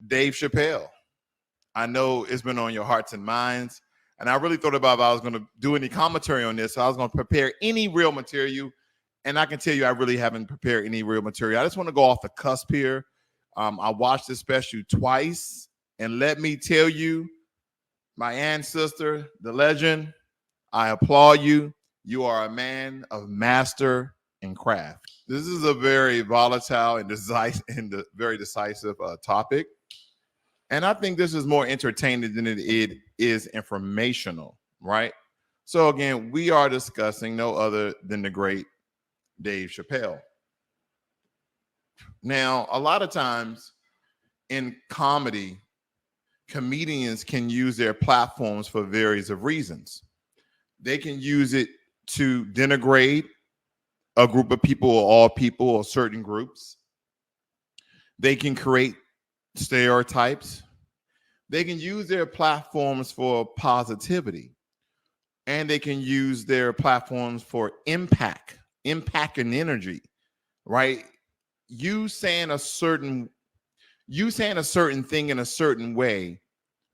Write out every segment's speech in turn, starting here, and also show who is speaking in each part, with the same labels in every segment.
Speaker 1: Dave Chappelle. I know it's been on your hearts and minds, and I really thought about if I was going to do any commentary on this. So I was going to prepare any real material, and I can tell you I really haven't prepared any real material. I just want to go off the cusp here. I watched this special twice, and let me tell you, my ancestor, the legend, I applaud you. You are a man of master and craft. This is a very volatile and very decisive topic. And I think this is more entertaining than it is informational, right? So again, we are discussing no other than the great Dave Chappelle. Now, a lot of times in comedy, comedians can use their platforms for various of reasons. They can use it to denigrate a group of people or all people or certain groups. They can create stereotypes. They can use their platforms for positivity, and they can use their platforms for impact and energy, right? You saying a certain thing in a certain way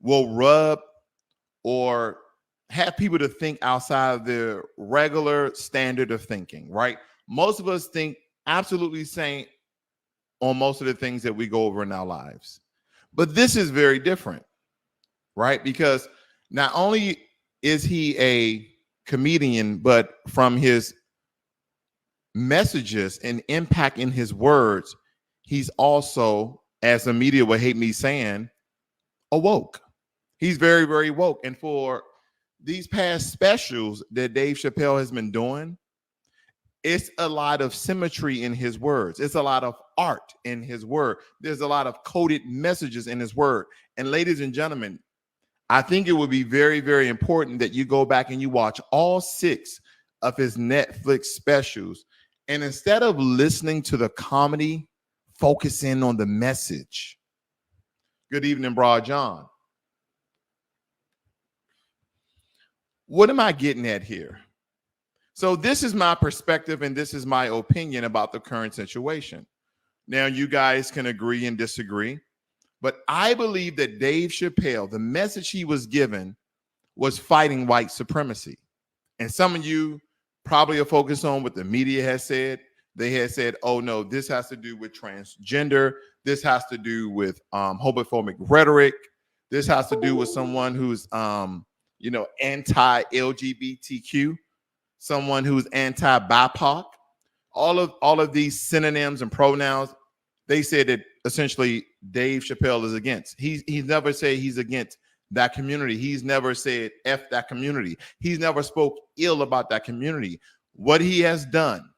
Speaker 1: will rub or have people to think outside of their regular standard of thinking, right? Most of us think absolutely same on most of the things that we go over in our lives. But this is very different, right? Because not only is he a comedian, but from his messages and impact in his words, he's also, as the media would hate me saying, awoke. He's very, very woke. And for these past specials that Dave Chappelle has been doing, it's a lot of symmetry in his words. It's a lot of art in his word. There's a lot of coded messages in his word. And ladies and gentlemen, I think it would be very, very important that you go back and you watch all 6 of his Netflix specials. And instead of listening to the comedy, focus in on the message. Good evening, Broad John. What am I getting at here? So this is my perspective and this is my opinion about the current situation. Now, you guys can agree and disagree, but I believe that Dave Chappelle, the message he was given was fighting white supremacy. And some of you probably are focused on what the media has said. They had said, oh no, this has to do with transgender. This has to do with homophobic rhetoric. This has to do with someone who's anti-LGBTQ. Someone who's anti-BIPOC, all of these synonyms and pronouns, they said that essentially Dave Chappelle is against. He's never said he's against that community. He's never said F that community. He's never spoke ill about that community. What he has done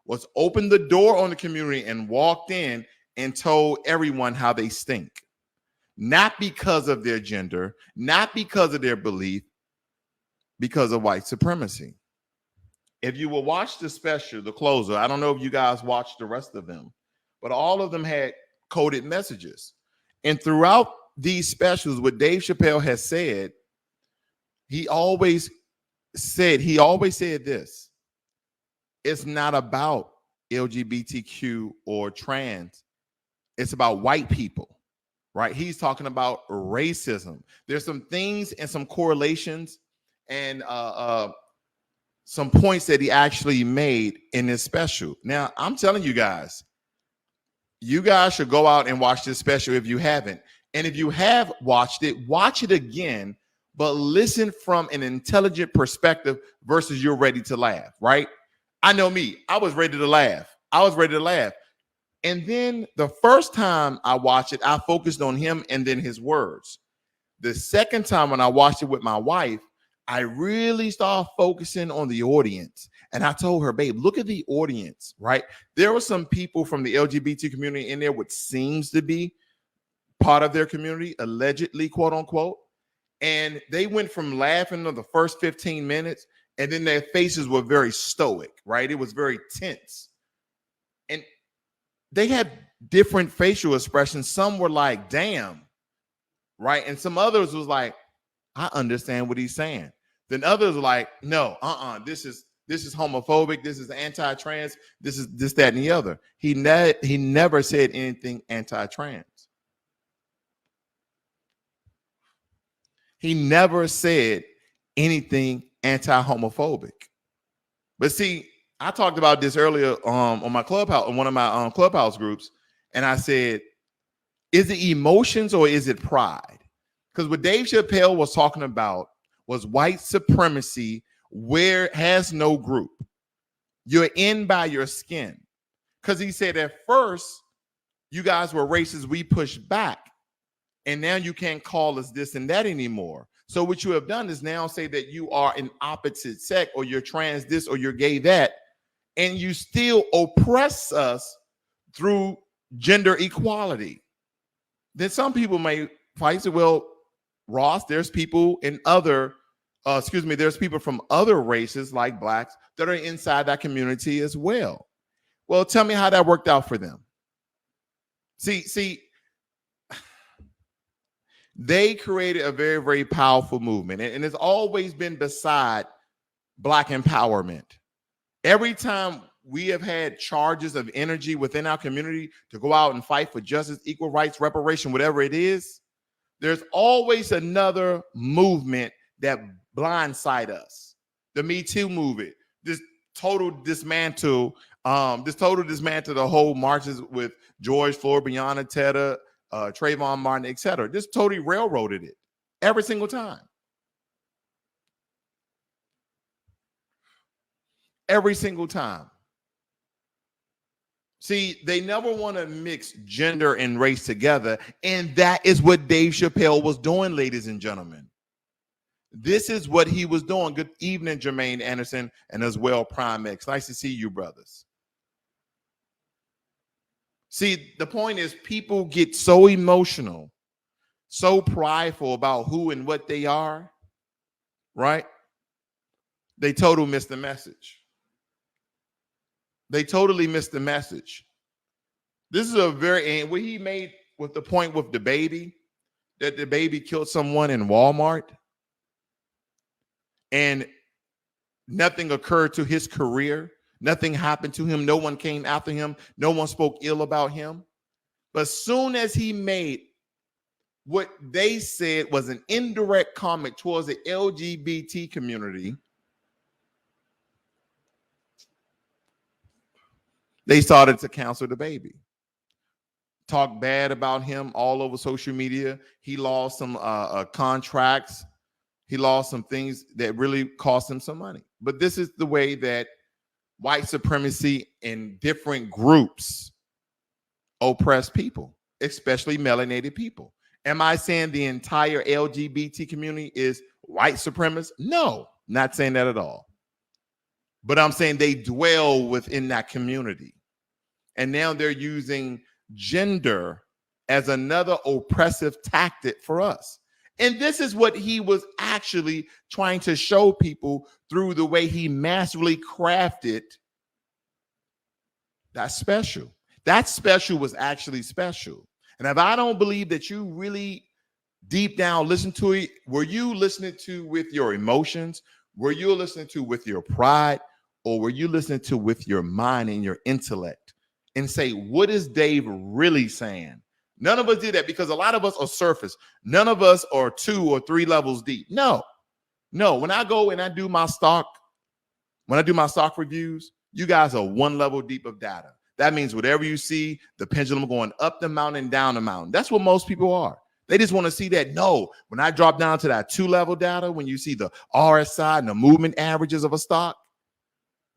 Speaker 1: was open the door on the community and walked in and told everyone how they stink. Not because of their gender, not because of their belief, because of white supremacy. If you will watch the special, the closer, I don't know if you guys watched the rest of them, but all of them had coded messages. And throughout these specials, what Dave Chappelle has said, he always said this: it's not about LGBTQ or trans, it's about white people, right? He's talking about racism. There's some things and some correlations and some points that he actually made in this special. Now, I'm telling you guys should go out and watch this special if you haven't. And if you have watched it, watch it again, but listen from an intelligent perspective versus you're ready to laugh, right? I know me. I was ready to laugh. And then the first time I watched it, I focused on him and then his words. The second time when I watched it with my wife, I really started focusing on the audience. And I told her, babe, look at the audience, right? There were some people from the LGBT community in there, which seems to be part of their community, allegedly, quote unquote. And they went from laughing on the first 15 minutes, and then their faces were very stoic, right? It was very tense. And they had different facial expressions. Some were like, damn, right? And some others was like, I understand what he's saying. Then others are like, no, this is homophobic, this is anti-trans, this is this, that, and the other. He never said anything anti-trans. He never said anything anti-homophobic. But see, I talked about this earlier on my clubhouse, on one of my clubhouse groups, and I said, is it emotions or is it pride? Because what Dave Chappelle was talking about was white supremacy where has no group. You're in by your skin. Because he said at first, you guys were racist, we pushed back. And now you can't call us this and that anymore. So what you have done is now say that you are an opposite sex, or you're trans this, or you're gay that, and you still oppress us through gender equality. Then some people may fight, say, well, Ross, there's people in other, there's people from other races like blacks that are inside that community as well. Well, tell me how that worked out for them. See, they created a very, very powerful movement, and it's always been beside Black empowerment. Every time we have had charges of energy within our community to go out and fight for justice, equal rights, reparation, whatever it is, there's always another movement that blindside us. The Me Too movement, this total dismantle the whole marches with George Floyd, Breonna Taylor, Trayvon Martin, etc. Just totally railroaded it every single time. Every single time. See, they never want to mix gender and race together, and that is what Dave Chappelle was doing, ladies and gentlemen. This is what he was doing. Good evening, Jermaine Anderson, and as well, Prime X. Nice to see you, brothers. See, the point is people get so emotional, so prideful about who and what they are, right? They totally miss the message. They totally missed the message. This is a very, and what he made with the point with the baby, that the baby killed someone in Walmart and nothing occurred to his career. Nothing happened to him. No one came after him. No one spoke ill about him. But soon as he made what they said was an indirect comment towards the LGBT community, they started to cancel the baby. Talk bad about him all over social media. He lost some contracts. He lost some things that really cost him some money. But this is the way that white supremacy in different groups oppress people, especially melanated people. Am I saying the entire LGBT community is white supremacist? No, not saying that at all. But I'm saying they dwell within that community. And now they're using gender as another oppressive tactic for us. And this is what he was actually trying to show people through the way he masterfully crafted that special. That special was actually special. And if I don't believe that you really deep down listen to it, were you listening to with your emotions? Were you listening to with your pride? Or were you listening to with your mind and your intellect? And say, what is Dave really saying? None of us did that because a lot of us are surface. None of us are 2 or 3 levels deep. No. When I go and I do my stock, reviews, you guys are 1 level deep of data. That means whatever you see, the pendulum going up the mountain, down the mountain. That's what most people are. They just want to see that. No, when I drop down to that 2 level data, when you see the RSI and the movement averages of a stock,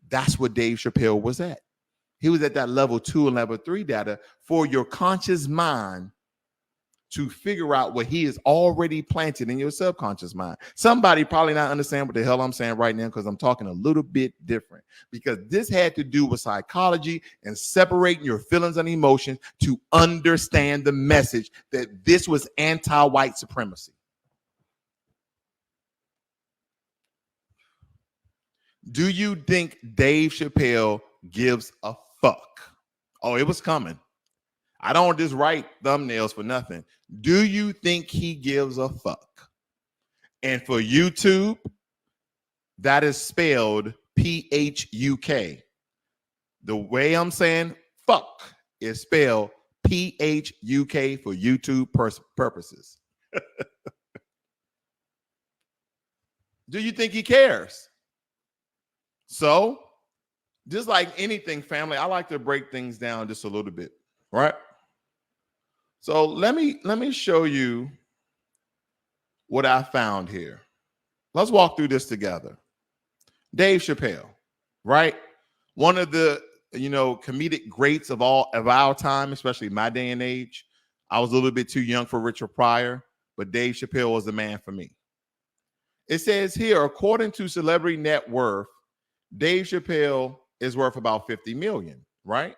Speaker 1: that's what Dave Chappelle was at. He was at that level 2 and level 3 data for your conscious mind to figure out what he has already planted in your subconscious mind. Somebody probably not understand what the hell I'm saying right now because I'm talking a little bit different, because this had to do with psychology and separating your feelings and emotions to understand the message that this was anti-white supremacy. Do you think Dave Chappelle gives a fuck? Oh, it was coming. I don't just write thumbnails for nothing. Do you think he gives a fuck? And for YouTube, that is spelled Phuk. The way I'm saying fuck is spelled Phuk for YouTube purposes. Do you think he cares? So, just like anything, family, I like to break things down just a little bit, right? So let me show you what I found here. Let's walk through this together. Dave Chappelle, right? One of the comedic greats of our time, especially my day and age. I was a little bit too young for Richard Pryor, but Dave Chappelle was the man for me. It says here, according to Celebrity Net Worth, Dave Chappelle is worth about 50 million, right?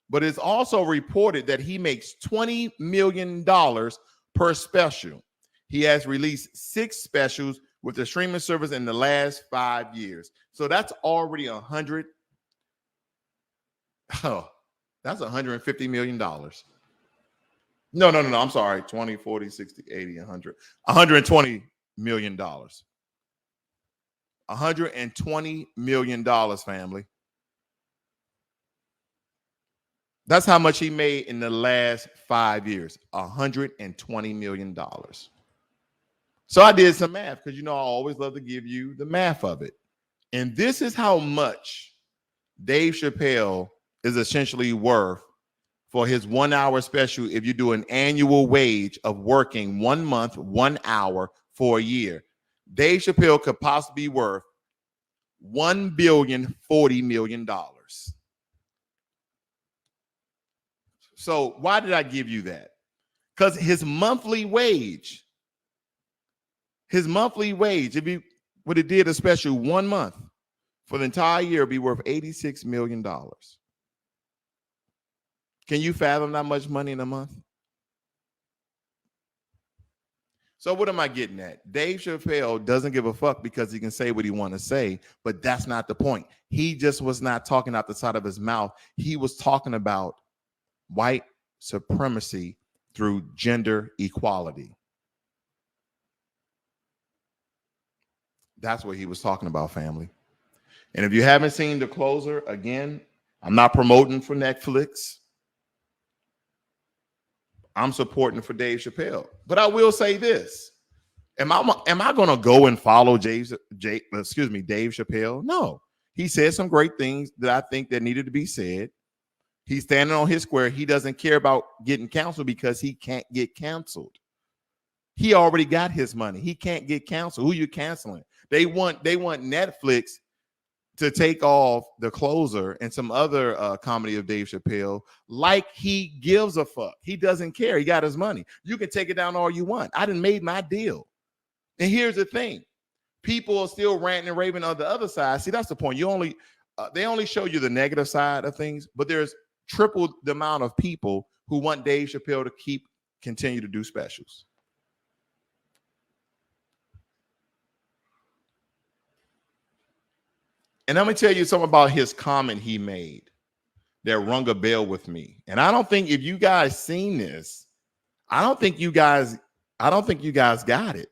Speaker 1: But it's also reported that he makes $20 million per special. He has released 6 specials with the streaming service in the last 5 years. So that's already that's $150 million. No. I'm sorry. 20, 40, 60, 80, 100. $120 million. $120 million, family. That's how much he made in the last 5 years. $120 million. So I did some math because I always love to give you the math of it. And this is how much Dave Chappelle is essentially worth for his 1 hour special if you do an annual wage of working 1 month, 1 hour for a year. Dave Chappelle could possibly be worth $1.04 billion. So why did I give you that? Because his monthly wage, if he would have did a special 1 month for the entire year, it'd be worth $86 million. Can you fathom that much money in a month? So what am I getting at? Dave Chappelle doesn't give a fuck because he can say what he want to say, but that's not the point. He just was not talking out the side of his mouth. He was talking about white supremacy through gender equality. That's what he was talking about, family. And if you haven't seen The Closer, again, I'm not promoting for Netflix. I'm supporting for Dave Chappelle. But I will say this. Am I going to go and follow Dave Chappelle? No. He said some great things that I think that needed to be said. He's standing on his square. He doesn't care about getting canceled because he can't get canceled. He already got his money. He can't get canceled. Who you canceling? They want Netflix to take off The Closer and some other comedy of Dave Chappelle like he gives a fuck. He doesn't care. He got his money. You can take it down all you want. I done made my deal. And here's the thing. People are still ranting and raving on the other side. See, that's the point. They only show you the negative side of things, but there's triple the amount of people who want Dave Chappelle to continue to do specials. And I'm going to tell you something about his comment he made that rung a bell with me. And I don't think if you guys seen this, I don't think you guys got it,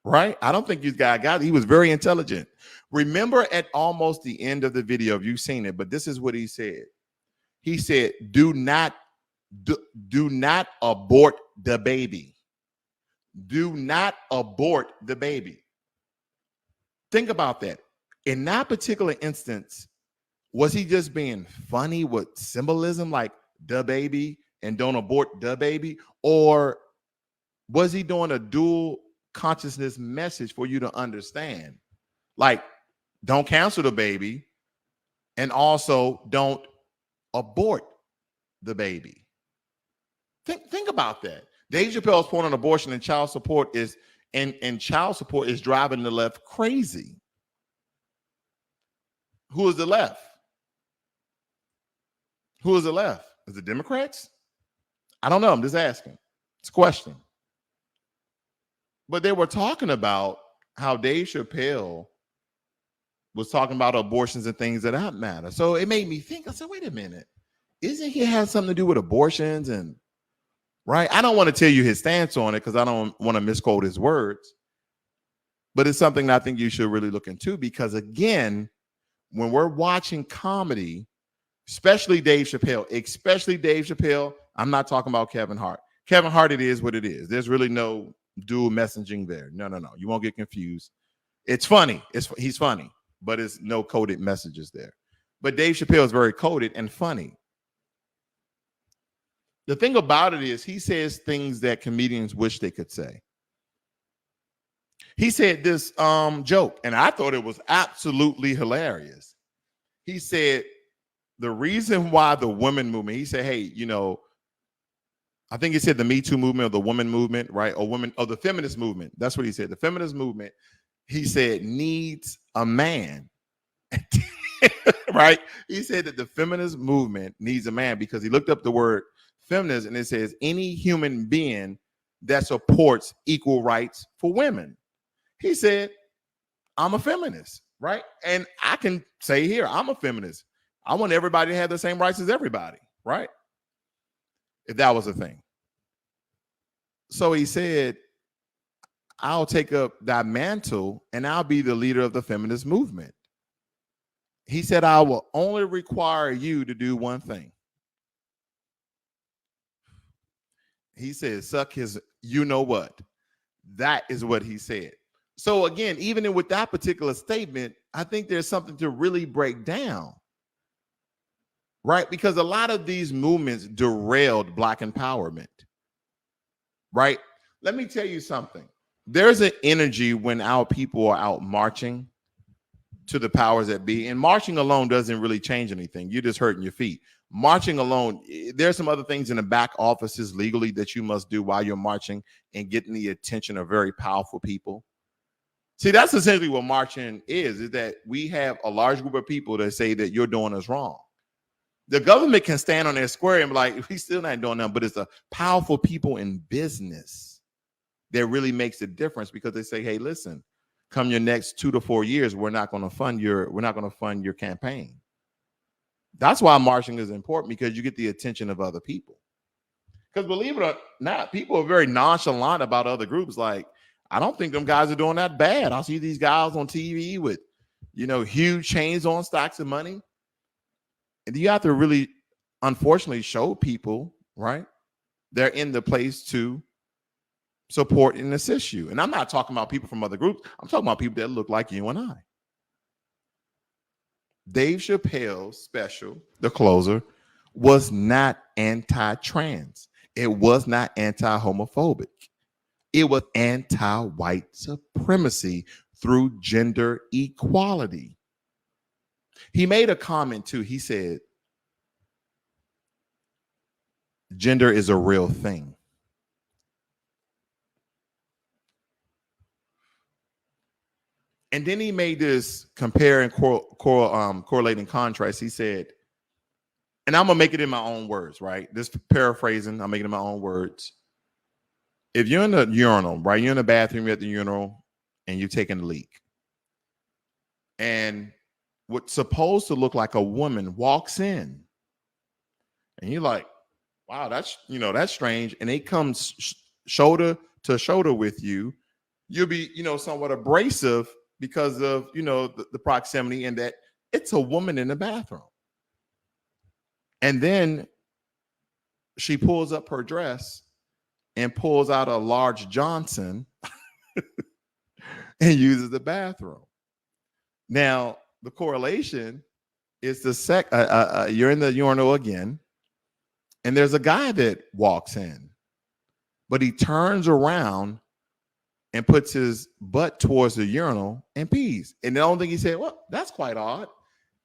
Speaker 1: right? I don't think you guys got it. He was very intelligent. Remember at almost the end of the video, if you've seen it, but this is what he said. He said, do not abort the baby. Do not abort the baby. Think about that. In that particular instance, was he just being funny with symbolism like the baby and don't abort the baby? Or was he doing a dual consciousness message for you to understand? Like, don't cancel the baby and also don't abort the baby. Think about that. Dave Chappelle's point on abortion and child support is driving the left crazy. Who is the left? Who is the left? Is it Democrats? I don't know. I'm just asking. It's a question. But they were talking about how Dave Chappelle was talking about abortions and things that don't matter. So it made me think. I said, wait a minute. Isn't he have something to do with abortions? And right? I don't want to tell you his stance on it because I don't want to misquote his words. But it's something that I think you should really look into, because again, when we're watching comedy, especially Dave Chappelle, I'm not talking about Kevin Hart. Kevin Hart, it is what it is. There's really no dual messaging there. No. You won't get confused. It's funny. He's funny, but it's no coded messages there. But Dave Chappelle is very coded and funny. The thing about it is he says things that comedians wish they could say. He said this joke, and I thought it was absolutely hilarious. He said the reason why the women movement, he said, hey, I think he said the Me Too movement or the woman movement, right? Or the feminist movement. That's what he said. The feminist movement, he said, needs a man. Right? He said that the feminist movement needs a man because he looked up the word feminist and it says any human being that supports equal rights for women. He said, I'm a feminist, right? And I can say here, I'm a feminist. I want everybody to have the same rights as everybody, right? If that was a thing. So he said, I'll take up that mantle and I'll be the leader of the feminist movement. He said, I will only require you to do one thing. He said, suck his, you know what? That is what he said. So again, even with that particular statement, I think there's something to really break down, right? Because a lot of these movements derailed Black empowerment, right? Let me tell you something. There's an energy when our people are out marching to the powers that be, and marching alone doesn't really change anything. You're just hurting your feet. Marching alone, there's some other things in the back offices legally that you must do while you're marching and getting the attention of very powerful people. See, that's essentially what marching is that we have a large group of people that say that you're doing us wrong. The government can stand on their square and be like, we still not doing nothing, but it's the powerful people in business that really makes a difference because they say, hey, listen, come your next 2 to 4 years, we're not going to fund your campaign. That's why marching is important, because you get the attention of other people. Because believe it or not, people are very nonchalant about other groups. Like, I don't think them guys are doing that bad. I see these guys on TV with, huge chains on, stacks of money. And you have to really, unfortunately, show people, right? They're in the place to support and assist you. And I'm not talking about people from other groups. I'm talking about people that look like you and I. Dave Chappelle's special, The Closer, was not anti-trans. It was not anti-homophobic. It was anti-white supremacy through gender equality. He made a comment too. He said, gender is a real thing. And then he made this compare and correlating contrast. He said, and I'm going to make it in my own words, right? This paraphrasing, I'm making it in my own words. If you're in the urinal, right? You're in the bathroom, you're at the urinal, and you're taking a leak. And what's supposed to look like a woman walks in. And you're like, wow, that's strange. And they come shoulder to shoulder with you. You'll be, somewhat abrasive because of, the proximity and that it's a woman in the bathroom. And then she pulls up her dress and pulls out a large Johnson and uses the bathroom. Now, the correlation is you're in the urinal again, and there's a guy that walks in, but he turns around and puts his butt towards the urinal and pees. And the only thing he said, well, that's quite odd,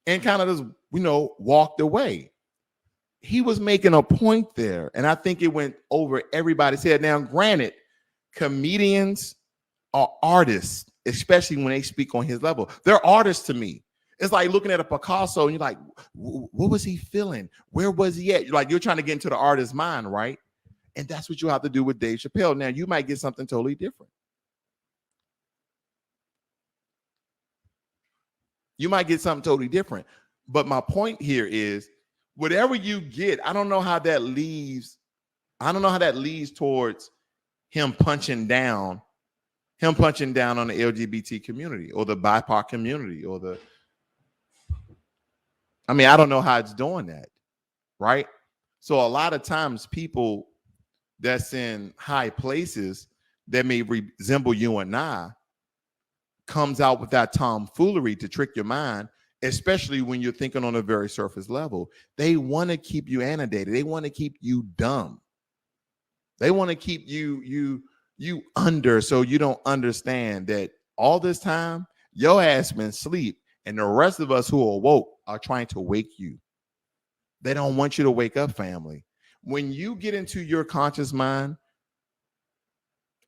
Speaker 1: and kind of just, walked away. He was making a point there, and I think it went over everybody's head. Now, granted, comedians are artists, especially when they speak on his level. They're artists to me. It's like looking at a Picasso and you're like, what was he feeling? Where was he at? You're trying to get into the artist's mind, right? And that's what you have to do with Dave Chappelle. Now, you might get something totally different. But my point here is, whatever you get, I don't know how that leads towards him punching down him punching down on the LGBT community or the BIPOC community or the, I mean, I don't know how it's doing that, right? So a lot of times people that's in high places that may resemble you and I comes out with that tomfoolery to trick your mind, especially when you're thinking on a very surface level. They want to keep you annotated. They want to keep you dumb. They want to keep you under, so you don't understand that all this time your ass been asleep, and the rest of us who are woke are trying to wake you. They don't want you to wake up, family. When you get into your conscious mind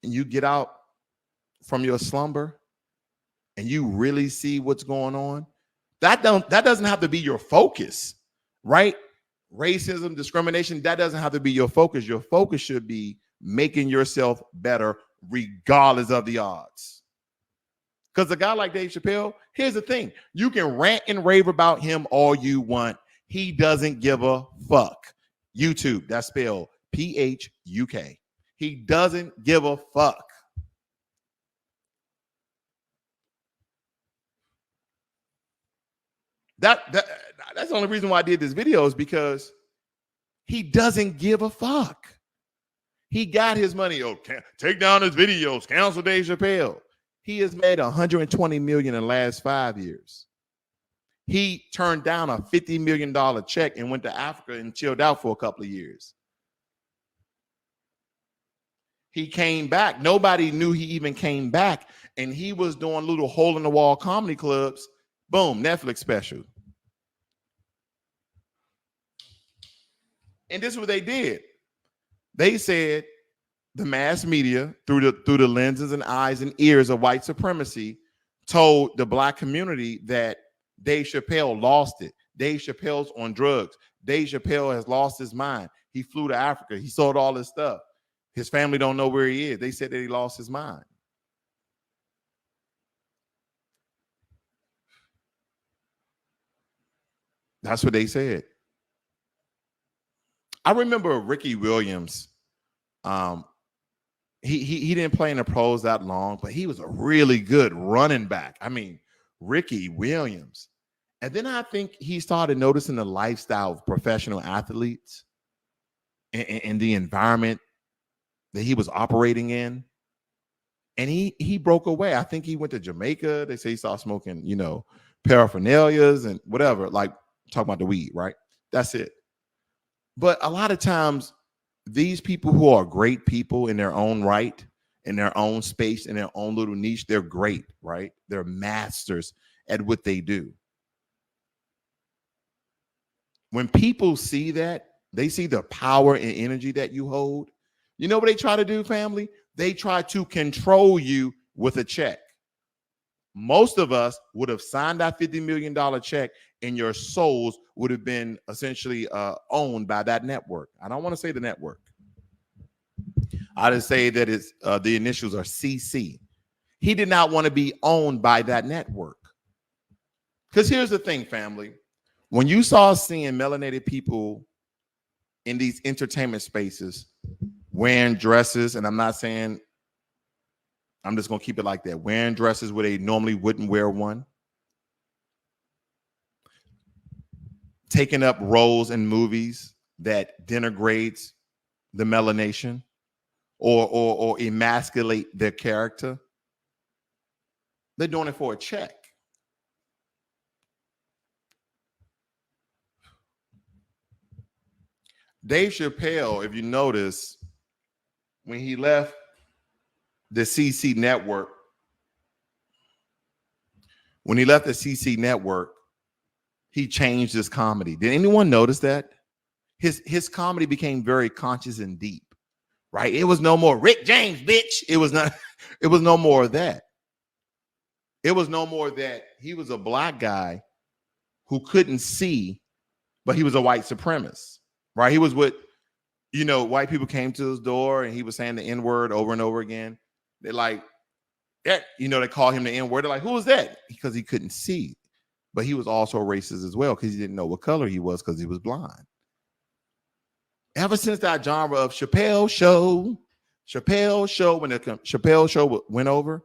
Speaker 1: and you get out from your slumber and you really see what's going on, that doesn't have to be your focus, right? Racism, discrimination, that doesn't have to be your focus. Your focus should be making yourself better regardless of the odds. Because a guy like Dave Chappelle, here's the thing. You can rant and rave about him all you want. He doesn't give a fuck. YouTube, that's spelled P-H-U-K. He doesn't give a fuck. That's the only reason why I did this video, is because he doesn't give a fuck. He got his money. Oh, take down his videos. Cancel Dave Chappelle. He has made $120 million in the last 5 years. He turned down a $50 million check and went to Africa and chilled out for a couple of years. He came back. Nobody knew he even came back. And he was doing little hole-in-the-wall comedy clubs. Boom, Netflix special. And this is what they did. They said the mass media, through the lenses and eyes and ears of white supremacy, told the black community that Dave Chappelle lost it. Dave Chappelle's on drugs. Dave Chappelle has lost his mind. He flew to Africa. He sold all this stuff. His family don't know where he is. They said that he lost his mind. That's what they said. I remember Ricky Williams. He didn't play in the pros that long, but he was a really good running back. I mean, Ricky Williams. And then I think he started noticing the lifestyle of professional athletes and the environment that he was operating in. And he broke away. I think he went to Jamaica. They say he started smoking, paraphernalias and whatever, like talking about the weed, right? That's it. But a lot of times, these people who are great people in their own right, in their own space, in their own little niche, they're great, right? They're masters at what they do. When people see that, they see the power and energy that you hold. You know what they try to do, family? They try to control you with a check. Most of us would have signed that $50 million check, and your souls would have been essentially owned by that network. I don't want to say the network. I just say that it's the initials are CC. He did not want to be owned by that network. Because here's the thing, family. When you saw seeing melanated people in these entertainment spaces wearing dresses, and I'm not saying, I'm just going to keep it like that, wearing dresses where they normally wouldn't wear one, taking up roles in movies that denigrates the melanation or emasculate their character, they're doing it for a check. Dave Chappelle, if you notice, when he left the CC network, he changed his comedy. Did anyone notice that? His comedy became very conscious and deep, right? It was no more Rick James, bitch. It was no more of that. It was no more that he was a black guy who couldn't see, but he was a white supremacist, right? He was what, white people came to his door and he was saying the N-word over and over again. They're like, yeah, they call him the N-word. They're like, who is that? Because he couldn't see. But he was also racist as well because he didn't know what color he was because he was blind. Ever since that genre of Chappelle Show, Chappelle show, when the Chappelle show went over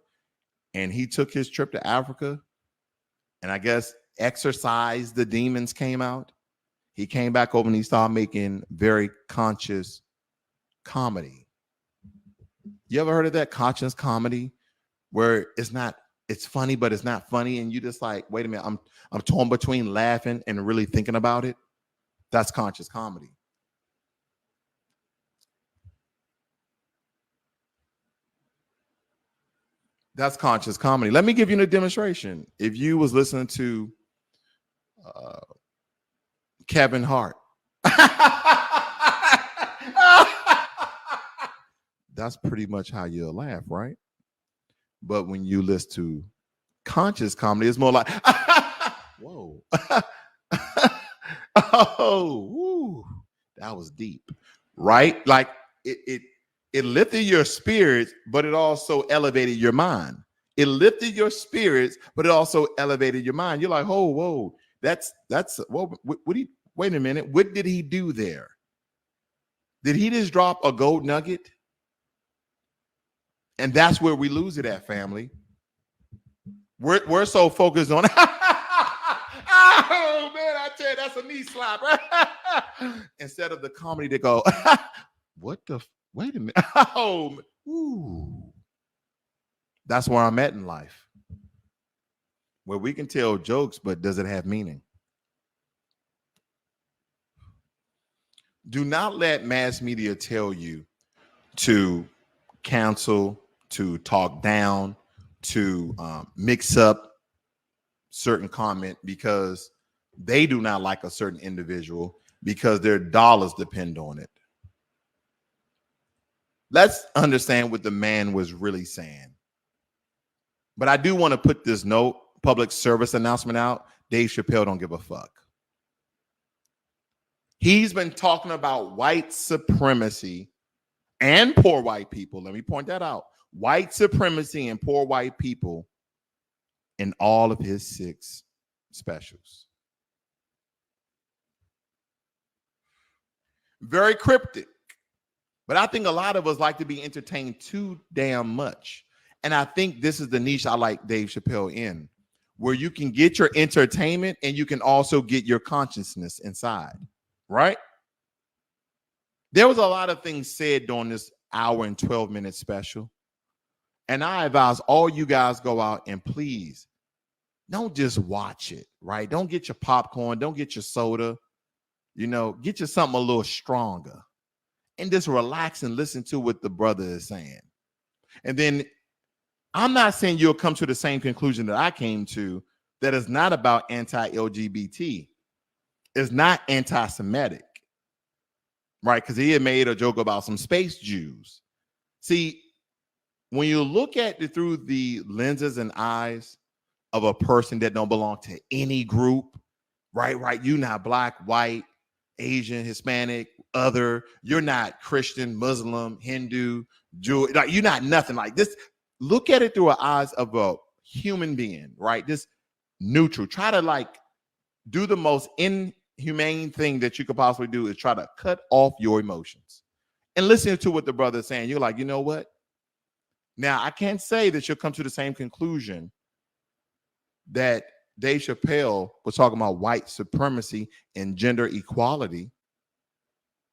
Speaker 1: and he took his trip to Africa and I guess exorcised the demons came out, he came back over and he started making very conscious comedy. You ever heard of that? Conscious comedy, where it's funny, but it's not funny. And you just like, wait a minute, I'm torn between laughing and really thinking about it. That's conscious comedy. That's conscious comedy. Let me give you a demonstration. If you was listening to Kevin Hart, that's pretty much how you'll laugh, right? But when you listen to conscious comedy, it's more like, whoa. Oh, woo, that was deep, right? Like it lifted your spirits, but it also elevated your mind. It lifted your spirits, but it also elevated your mind. You're like, oh, whoa, that's whoa, wait a minute. What did he do there? Did he just drop a gold nugget? And that's where we lose it at, family. We're so focused on, oh man, I tell you, that's a knee slap, right? Instead of the comedy to go, what the, wait a minute. Oh, ooh. That's where I'm at in life, where we can tell jokes, but does it have meaning? Do not let mass media tell you to cancel, to talk down, to mix up certain comment because they do not like a certain individual because their dollars depend on it. Let's understand what the man was really saying. But I do want to put this note, public service announcement out. Dave Chappelle don't give a fuck. He's been talking about white supremacy and poor white people. Let me point that out. White supremacy and poor white people in all of his 6 specials. Very cryptic. But I think a lot of us like to be entertained too damn much. And I think this is the niche I like Dave Chappelle in, where you can get your entertainment and you can also get your consciousness inside, right? There was a lot of things said during this hour and 12-minute special. And I advise all you guys go out and please don't just watch it, right? Don't get your popcorn. Don't get your soda. You know, get you something a little stronger and just relax and listen to what the brother is saying. And then I'm not saying you'll come to the same conclusion that I came to, that is not about anti-LGBT. It's not anti-Semitic, right? Because he had made a joke about some space Jews. See, when you look at it through the lenses and eyes of a person that don't belong to any group, right? You're not black, white, Asian, Hispanic, other. You're not Christian, Muslim, Hindu, Jew. Like, you're not nothing like this. Look at it through the eyes of a human being, right? Just neutral. Try to like do the most inhumane thing that you could possibly do is try to cut off your emotions and listen to what the brother is saying. You're like, you know what? Now, I can't say that you'll come to the same conclusion that Dave Chappelle was talking about white supremacy and gender equality,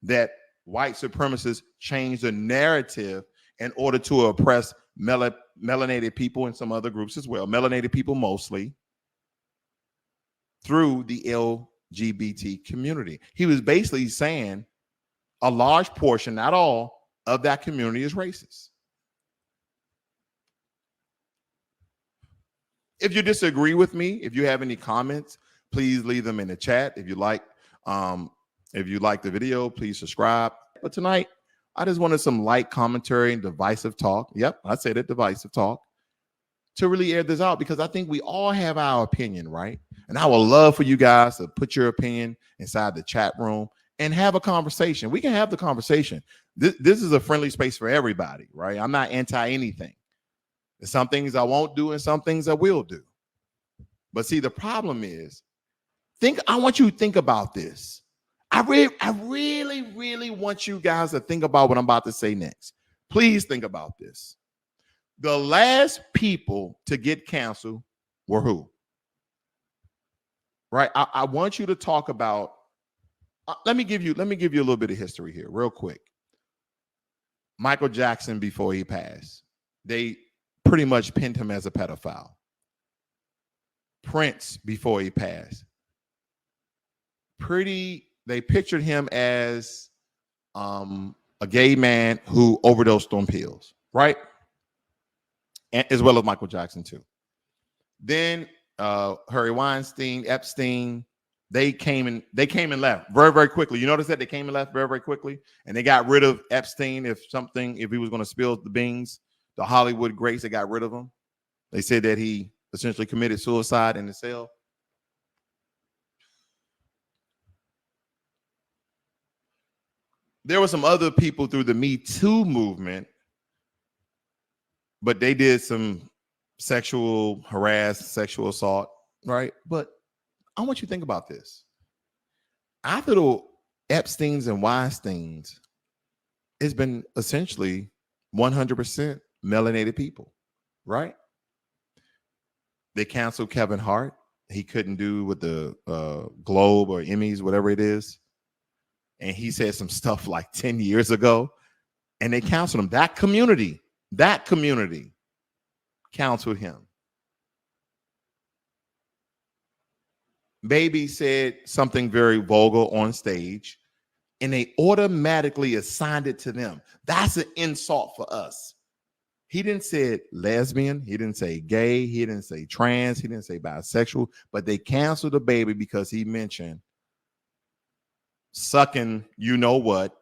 Speaker 1: that white supremacists change the narrative in order to oppress melanated people and some other groups as well, melanated people mostly, through the LGBT community. He was basically saying a large portion, not all, of that community is racist. If you disagree with me, if you have any comments, please leave them in the chat. If you like the video, please subscribe. But tonight, I just wanted some light commentary and divisive talk. Yep, I said it, divisive talk, to really air this out, because I think we all have our opinion, right? And I would love for you guys to put your opinion inside the chat room and have a conversation. We can have the conversation. This is a friendly space for everybody, right? I'm not anti anything. There's some things I won't do and some things I will do. But see, the problem is, I want you to think about this. I really want you guys to think about what I'm about to say next. Please think about this. The last people to get canceled were who? Right? I want you to talk about. Let me give you a little bit of history here, real quick. Michael Jackson, before he passed, they pretty much pinned him as a pedophile. Prince, before he passed, they pictured him as a gay man who overdosed on pills, right? And as well as Michael Jackson too. Then Harvey Weinstein, Epstein, they came and left very, very quickly. You notice that they came and left very, very quickly, and they got rid of Epstein. If he was going to spill the beans, the Hollywood greats, they got rid of him. They said that he essentially committed suicide in the cell. There were some other people through the Me Too movement, but they did some sexual assault, right? But I want you to think about this. After the Epsteins and Weinsteins, it's been essentially 100% melanated people, right? They canceled Kevin Hart. He couldn't do with the Globe or Emmys, whatever it is. And he said some stuff like 10 years ago, and they canceled him. That community canceled him. Baby said something very vulgar on stage, and they automatically assigned it to them. That's an insult for us. He didn't say lesbian. He didn't say gay. He didn't say trans. He didn't say bisexual. But they canceled the baby because he mentioned sucking you know what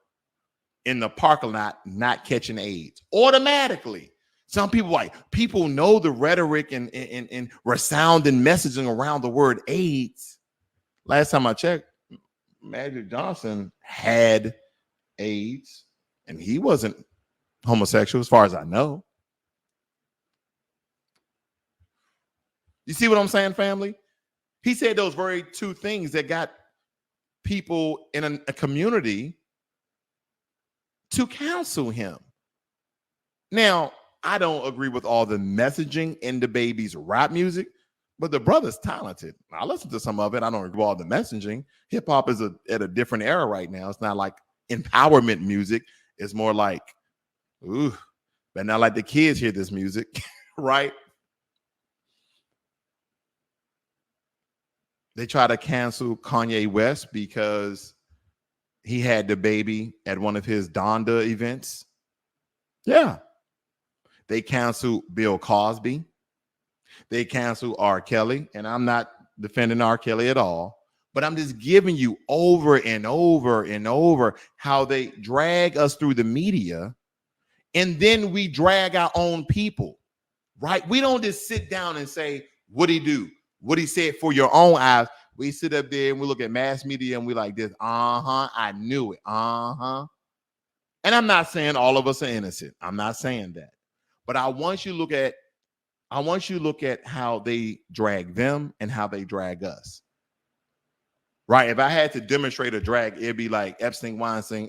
Speaker 1: in the parking lot, not catching AIDS. Automatically. Some people know the rhetoric and resounding messaging around the word AIDS. Last time I checked, Magic Johnson had AIDS, and he wasn't homosexual as far as I know. You see what I'm saying, family? He said those very two things that got people in a community to counsel him. Now, I don't agree with all the messaging in the baby's rap music, but the brother's talented. I listen to some of it. I don't agree with all the messaging. Hip hop is at a different era right now. It's not like empowerment music. It's more like, ooh, but not like the kids hear this music, right? They try to cancel Kanye West because he had the baby at one of his Donda events. Yeah. They canceled Bill Cosby. They canceled R. Kelly. And I'm not defending R. Kelly at all, but I'm just giving you over and over and over how they drag us through the media, and then we drag our own people, right? We don't just sit down and say, what'd he do? What he said for your own eyes. We sit up there and we look at mass media and we like this. I knew it. And I'm not saying all of us are innocent. I'm not saying that. But I want you to look at how they drag them and how they drag us. Right? If I had to demonstrate a drag, it'd be like Epstein, Weinstein,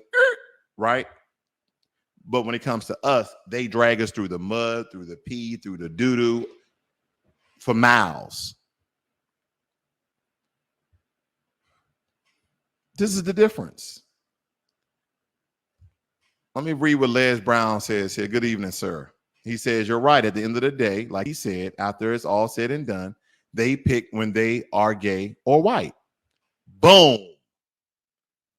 Speaker 1: right? But when it comes to us, they drag us through the mud, through the pee, through the doo-doo for miles. This is the difference. Let me read what Les Brown says here. Good evening, sir. He says, you're right. At the end of the day, like he said, after it's all said and done, they pick when they are gay or white. Boom.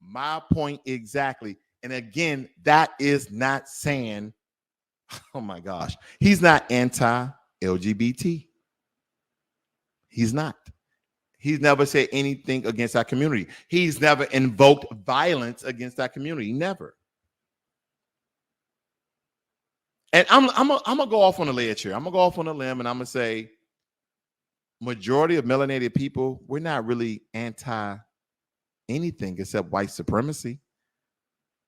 Speaker 1: My point exactly. And again, that is not saying, oh my gosh, he's not anti-LGBT. He's not. He's never said anything against our community. He's never invoked violence against our community. Never. And I'm gonna go off on a ledge here. I'm gonna go off on a limb and I'm gonna say majority of melanated people, we're not really anti anything except white supremacy.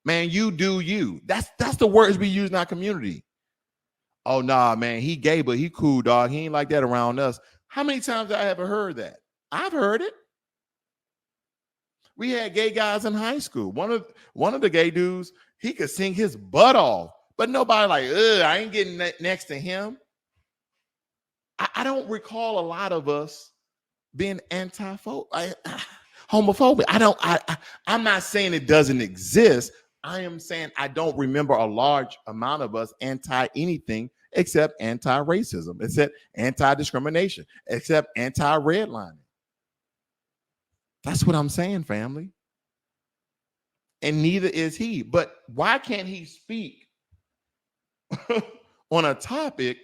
Speaker 1: Man, you do you. That's the words we use in our community. Oh, nah, man, he gay, but he cool, dog. He ain't like that around us. How many times have I ever heard that? I've heard it. We had gay guys in high school. One of the gay dudes, he could sing his butt off, But nobody like, ugh, I ain't getting next to him. I don't recall a lot of us being homophobic. I'm not saying it doesn't exist. I am saying I don't remember a large amount of us anti anything except anti-racism, except anti-discrimination, except anti-redlining. That's what I'm saying, family. And neither is he. But why can't he speak on a topic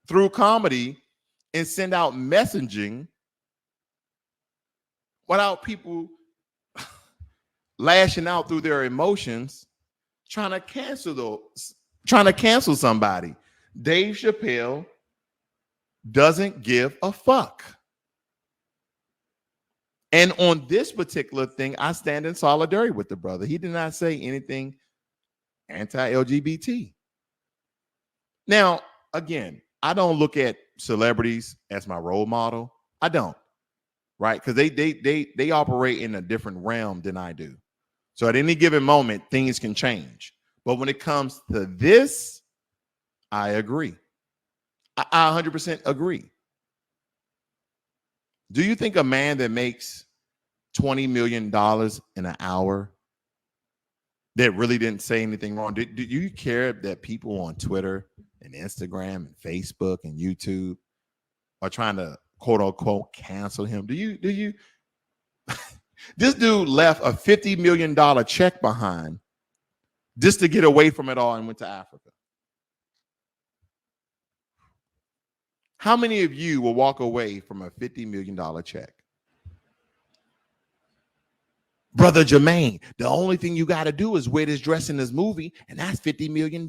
Speaker 1: through comedy and send out messaging without people lashing out through their emotions, trying to cancel somebody? Dave Chappelle doesn't give a fuck. And on this particular thing, I stand in solidarity with the brother. He did not say anything anti-LGBT. Now, again, I don't look at celebrities as my role model. I don't, right? Because they operate in a different realm than I do. So at any given moment, things can change. But when it comes to this, I agree. I 100% agree. Do you think a man that makes $20 million in an hour that really didn't say anything wrong, do you care that people on Twitter and Instagram and Facebook and YouTube are trying to quote unquote cancel him? Do you this dude left a $50 million check behind just to get away from it all and went to Africa. How many of you will walk away from a $50 million check? Brother Jermaine, the only thing you got to do is wear this dress in this movie, and that's $50 million.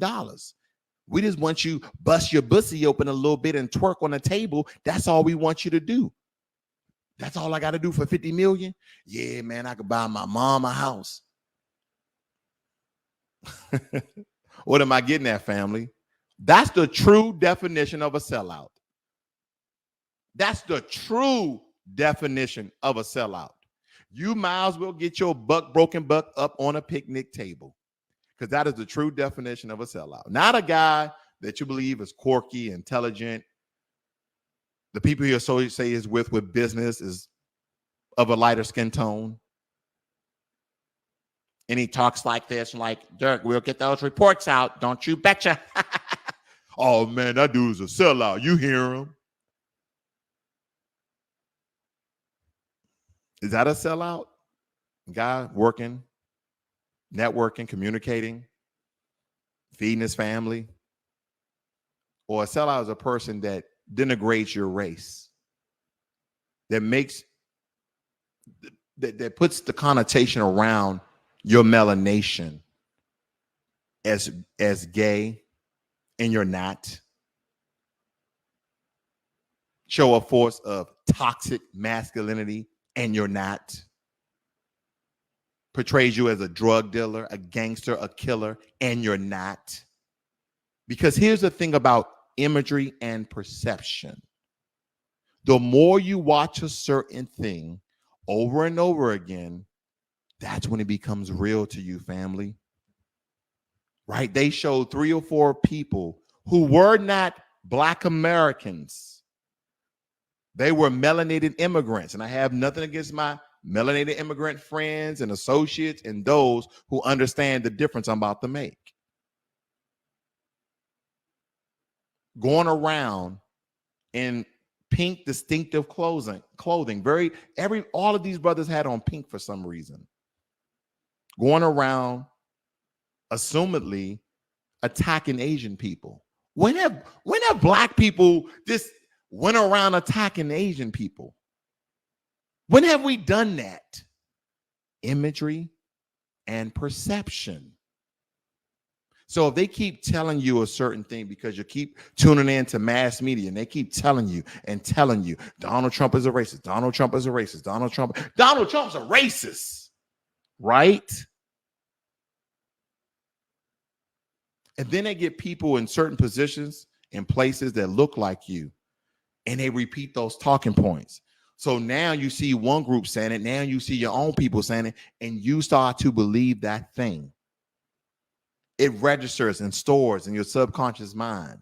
Speaker 1: We just want you bust your bussy open a little bit and twerk on the table. That's all we want you to do. That's all I got to do for 50 million? Yeah, man, I could buy my mom a house. What am I getting at, family? That's the true definition of a sellout. That's the true definition of a sellout. You might as well get your broken buck up on a picnic table, because that is the true definition of a sellout. Not a guy that you believe is quirky, intelligent. The people he associates with business is of a lighter skin tone. And he talks like this, like, Dirk, we'll get those reports out. Don't you betcha. Oh, man, that dude's a sellout. You hear him. Is that a sellout? Guy working, networking, communicating, feeding his family? Or a sellout is a person that denigrates your race, that makes, that puts the connotation around your melanation as gay, and you're not. Show a force of toxic masculinity, and you're not. Portrays you as a drug dealer, a gangster, a killer, and you're not. Because here's the thing about imagery and perception. The more you watch a certain thing over and over again, that's when it becomes real to you, family. Right? They showed 3 or 4 people who were not Black Americans. They were melanated immigrants. And I have nothing against my melanated immigrant friends and associates and those who understand the difference I'm about to make. Going around in pink distinctive clothing, all of these brothers had on pink for some reason. Going around assumedly attacking Asian people. When have Black people just went around attacking Asian people? When have we done that? Imagery and perception. So if they keep telling you a certain thing because you keep tuning in to mass media and they keep telling you, Donald Trump is a racist, Donald Trump is a racist, Donald Trump's a racist, right? And then they get people in certain positions and places that look like you, and they repeat those talking points. So now you see one group saying it, now you see your own people saying it, and you start to believe that thing. It registers and stores in your subconscious mind.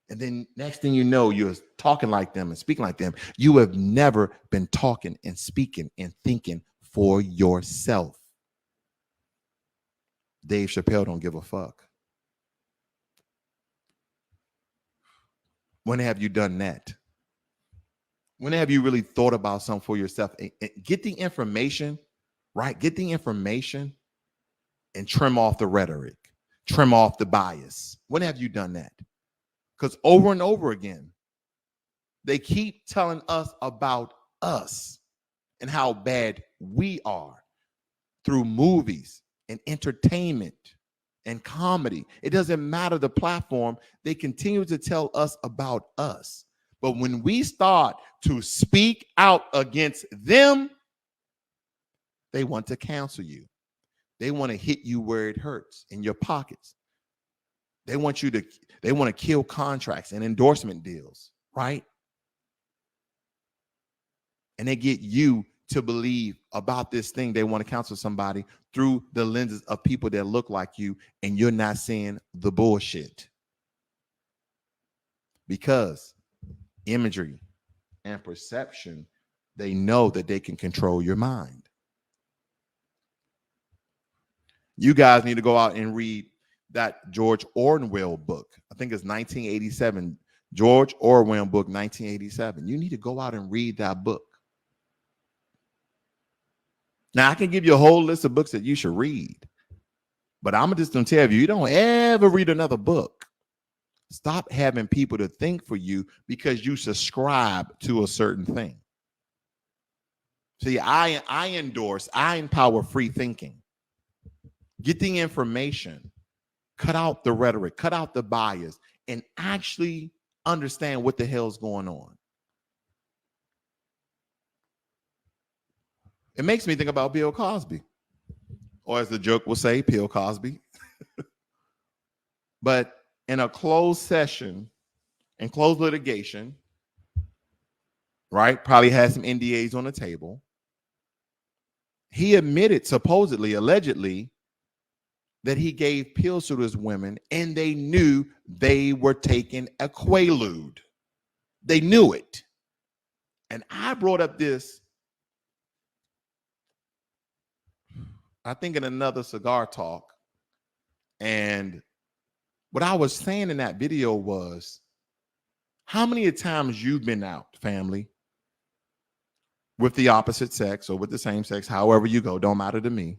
Speaker 1: And then next thing you know, you're talking like them and speaking like them. You have never been talking and speaking and thinking for yourself. Dave Chappelle don't give a fuck. When have you done that? When have you really thought about something for yourself? And get the information, right? Get the information and trim off the rhetoric, trim off the bias. When have you done that? Because over and over again, they keep telling us about us and how bad we are through movies and entertainment and comedy. It doesn't matter the platform. They continue to tell us about us. But when we start to speak out against them, they want to cancel you. They want to hit you where it hurts, in your pockets. They want to kill contracts and endorsement deals, right? And they get you to believe about this thing. They want to counsel somebody through the lenses of people that look like you, and you're not seeing the bullshit. Because imagery and perception, they know that they can control your mind. You guys need to go out and read that George Orwell book. I think it's 1987. George Orwell book, 1987. You need to go out and read that book. Now, I can give you a whole list of books that you should read, but I'm just going to tell you, you don't ever read another book. Stop having people to think for you because you subscribe to a certain thing. See, I empower free thinking. Get the information, cut out the rhetoric, cut out the bias, and actually understand what the hell's going on. It makes me think about Bill Cosby, or as the joke will say, Bill Cosby. But in a closed session and closed litigation, right? Probably had some NDAs on the table. He admitted, supposedly, allegedly, that he gave pills to those women and they knew they were taking a Quaalude. They knew it. And I brought up this, I think, in another cigar talk. And what I was saying in that video was, how many times you've been out, family, with the opposite sex or with the same sex, however you go, don't matter to me.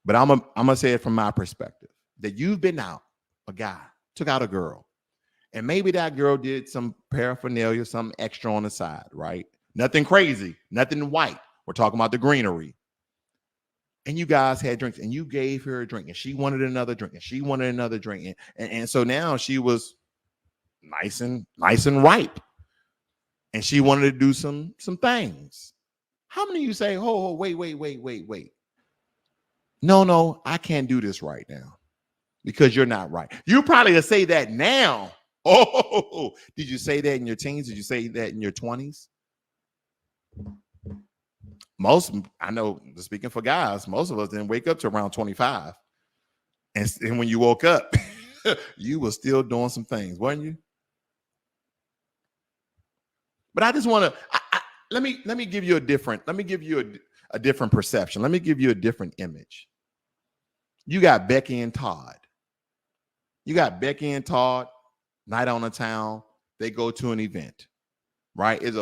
Speaker 1: But I'm gonna say it from my perspective, that you've been out, a guy took out a girl, and maybe that girl did some paraphernalia, something extra on the side, right? Nothing crazy, nothing white. We're talking about the greenery. And you guys had drinks, and you gave her a drink, and she wanted another drink, and she wanted another drink, and so now she was nice and ripe, and she wanted to do some things. How many of you say, "Oh, wait. No, I can't do this right now because you're not right." You probably say that now. Oh, did you say that in your teens? Did you say that in your 20s? Most, I know, speaking for guys, most of us didn't wake up to around 25. And when you woke up, you were still doing some things, weren't you? But I just want to, let me give you a different perception. Let me give you a different image. You got Becky and Todd. Night on the town. They go to an event, right? It's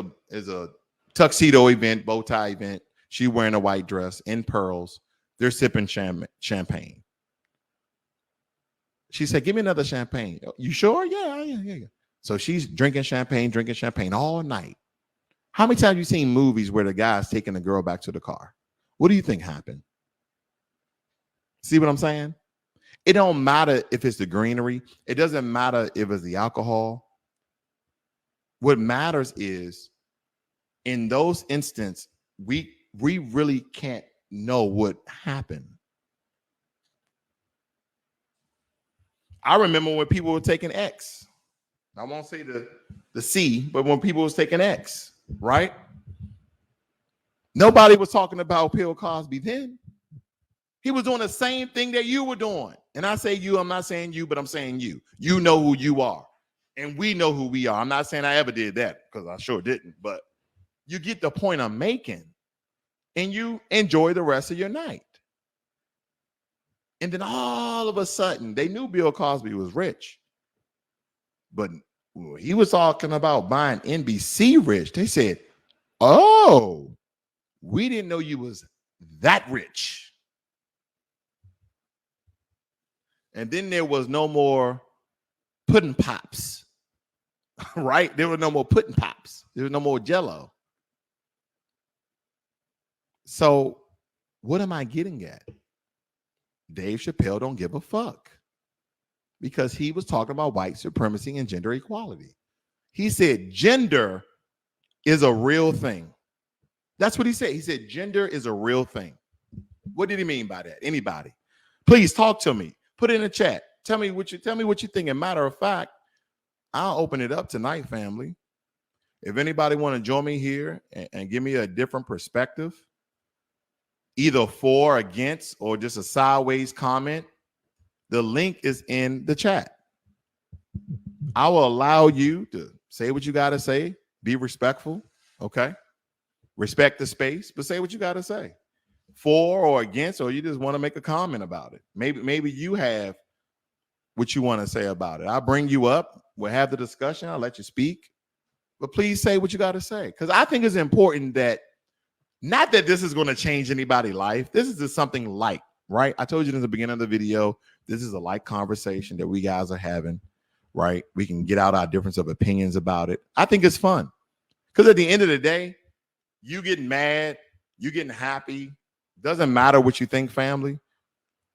Speaker 1: a tuxedo event, bow tie event. She wearing a white dress in pearls. They're sipping champagne. She said, "Give me another champagne." "You sure?" Yeah. So she's drinking champagne all night. How many times have you seen movies where the guy's taking the girl back to the car? What do you think happened? See what I'm saying? It don't matter if it's the greenery. It doesn't matter if it's the alcohol. What matters is, in those instances, we really can't know what happened. I remember when people were taking X. I won't say the C, but when people was taking X, right? Nobody was talking about Bill Cosby then. He was doing the same thing that you were doing. And I say you, I'm not saying you, but I'm saying you. You know who you are. And we know who we are. I'm not saying I ever did that because I sure didn't. But you get the point I'm making. And you enjoy the rest of your night. And then all of a sudden, they knew Bill Cosby was rich. But he was talking about buying NBC rich. They said, oh, we didn't know you was that rich. And then there was no more pudding pops, right? There were no more pudding pops. There was no more Jell-O. So what am I getting at? Dave Chappelle don't give a fuck because he was talking about white supremacy and gender equality. He said gender is a real thing. That's what he said. He said gender is a real thing. What did he mean by that? Anybody? Please talk to me. Put it in the chat. Tell me what you think. And matter of fact, I'll open it up tonight, family. If anybody want to join me here and give me a different perspective, either for, against, or just a sideways comment, the link is in the chat. I will allow you to say what you got to say. Be respectful, okay? Respect the space, but say what you got to say. For or against, or you just want to make a comment about it. Maybe you have what you want to say about it. I'll bring you up. We'll have the discussion. I'll let you speak. But please say what you got to say. Because I think it's important that, not that this is going to change anybody's life. This is just something light, right? I told you in the beginning of the video, this is a light conversation that we guys are having, right? We can get out our difference of opinions about it. I think it's fun. Because at the end of the day, you getting mad, you getting happy, doesn't matter what you think, family.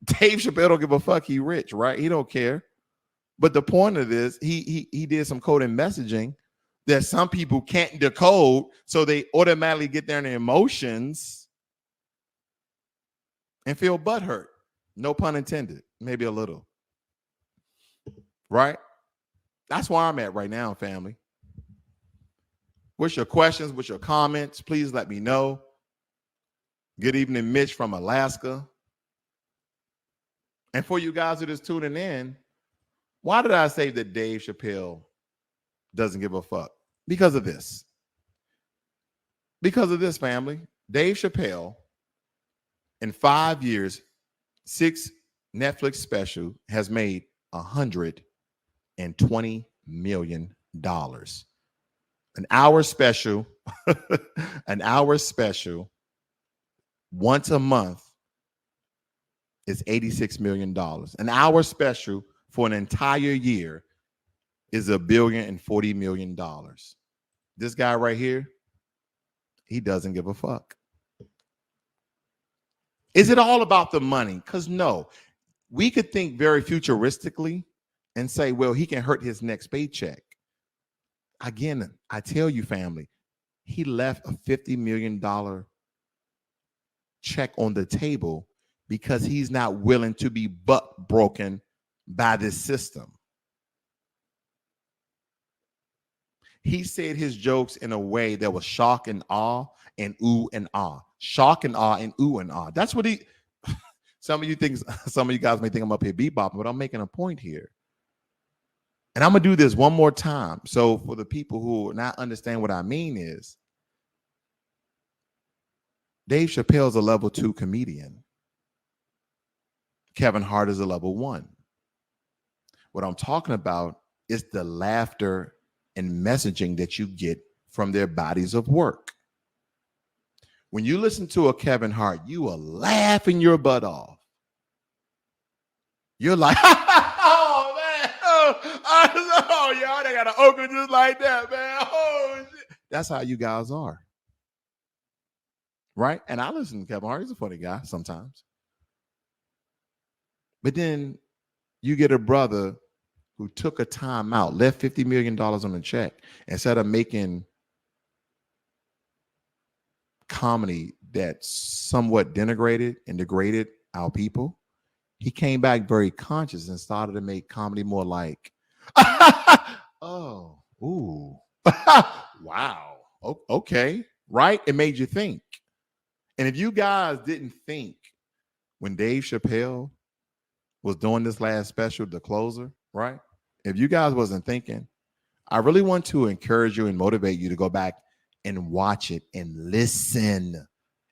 Speaker 1: Dave Chappelle don't give a fuck. He rich, right? He don't care. But the point of this, he did some code and messaging that some people can't decode, so they automatically get their emotions and feel butthurt. No pun intended. Maybe a little. Right? That's where I'm at right now, family. What's your questions? What's your comments? Please let me know. Good evening, Mitch from Alaska. And for you guys who are just tuning in, why did I say that Dave Chappelle doesn't give a fuck? Because of this. Because of this, family. Dave Chappelle, in 5 years, 6 Netflix special has made $120 million. An hour special, once a month is $86 million. An hour special for an entire year is $1.04 billion. This guy right here, he doesn't give a fuck. Is it all about the money? Because no, we could think very futuristically and say, well, he can hurt his next paycheck. Again, I tell you, family, he left a $50 million check on the table because he's not willing to be butt broken by this system. He said his jokes in a way that was shock and awe and ooh and ah. Shock and awe and ooh and ah. That's what he, some of you guys may think I'm up here bebopping, but I'm making a point here. And I'm going to do this one more time. So for the people who not understand what I mean is, Dave Chappelle's a level 2 comedian. Kevin Hart is a level 1. What I'm talking about is the laughter and messaging that you get from their bodies of work. When you listen to a Kevin Hart, you are laughing your butt off. You're like, oh, man. Oh, y'all, they got an okra just like that, man. Oh, shit. That's how you guys are. Right? And I listen to Kevin Hart. He's a funny guy sometimes. But then you get a brother who took a time out, left $50 million on a check, instead of making comedy that somewhat denigrated and degraded our people. He came back very conscious and started to make comedy more like, oh, ooh, wow. Okay, right? It made you think. And if you guys didn't think when Dave Chappelle was doing this last special, the closer, right? If you guys wasn't thinking, I really want to encourage you and motivate you to go back and watch it and listen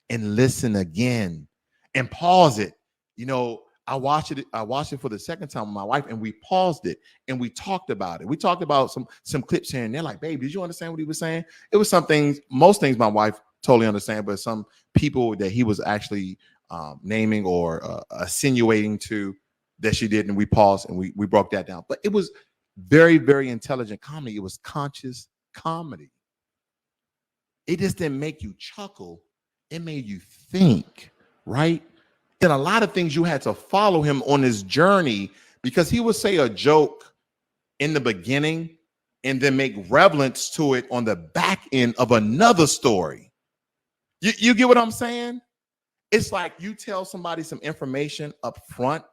Speaker 1: again and pause it. You know, I watched it for the second time with my wife, and we paused it and we talked about it. We talked about some clips here and they're like, babe, did you understand what he was saying? It was some things, most things my wife totally understand, but some people that he was actually naming or insinuating to that she did, and we paused and we broke that down. But it was very, very intelligent comedy. It was conscious comedy. It just didn't make you chuckle. It made you think, right? Then a lot of things you had to follow him on his journey, because he would say a joke in the beginning and then make relevance to it on the back end of another story. You get what I'm saying? It's like you tell somebody some information up front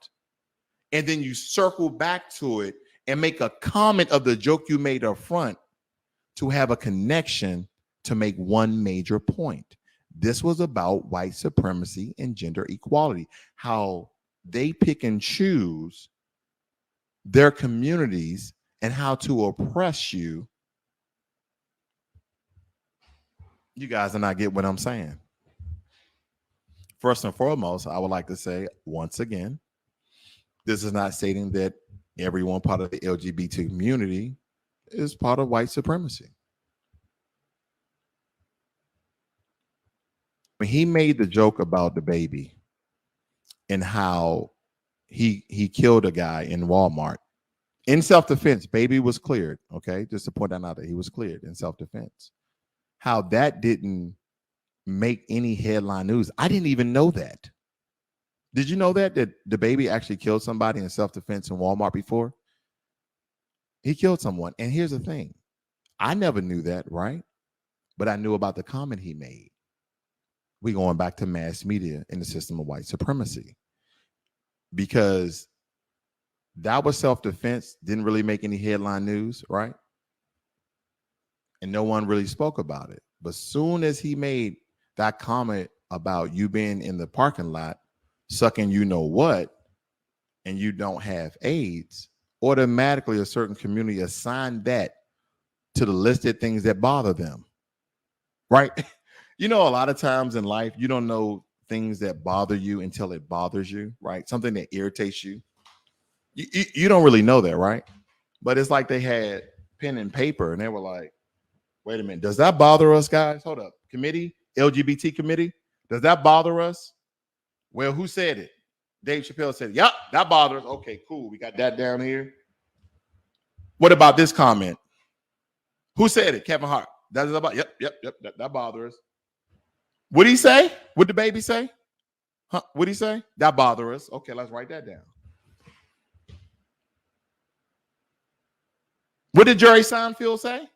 Speaker 1: and then you circle back to it and make a comment of the joke you made up front to have a connection to make one major point. This was about white supremacy and gender equality, how they pick and choose their communities and how to oppress you. You guys are not getting what I'm saying. First and foremost, I would like to say once again, this is not stating that everyone part of the LGBT community is part of white supremacy. When he made the joke about the baby and how he killed a guy in Walmart in self-defense, baby was cleared. Okay, just to point that out, that he was cleared in self-defense. How that didn't make any headline news. I didn't even know that. Did you know that the baby actually killed somebody in self-defense in Walmart before? He killed someone. And here's the thing. I never knew that, right? But I knew about the comment he made. We going back to mass media in the system of white supremacy. Because that was self-defense, didn't really make any headline news, right? And no one really spoke about it. But soon as he made that comment about you being in the parking lot, sucking you know what, and you don't have AIDS, automatically a certain community assigned that to the listed things that bother them, right? You know, a lot of times in life, you don't know things that bother you until it bothers you, right? Something that irritates you. You don't really know that, right? But it's like they had pen and paper and they were like, wait a minute, does that bother us, guys? Hold up. Committee, LGBT committee, does that bother us? Well, who said it? Dave Chappelle said, yep, that bothers us. Okay, cool. We got that down here. What about this comment? Who said it? Kevin Hart. That's about, yep, that bothers us. What'd he say? What'd the baby say? Huh? What'd he say? That bothers us. Okay, let's write that down. What did Jerry Seinfeld say?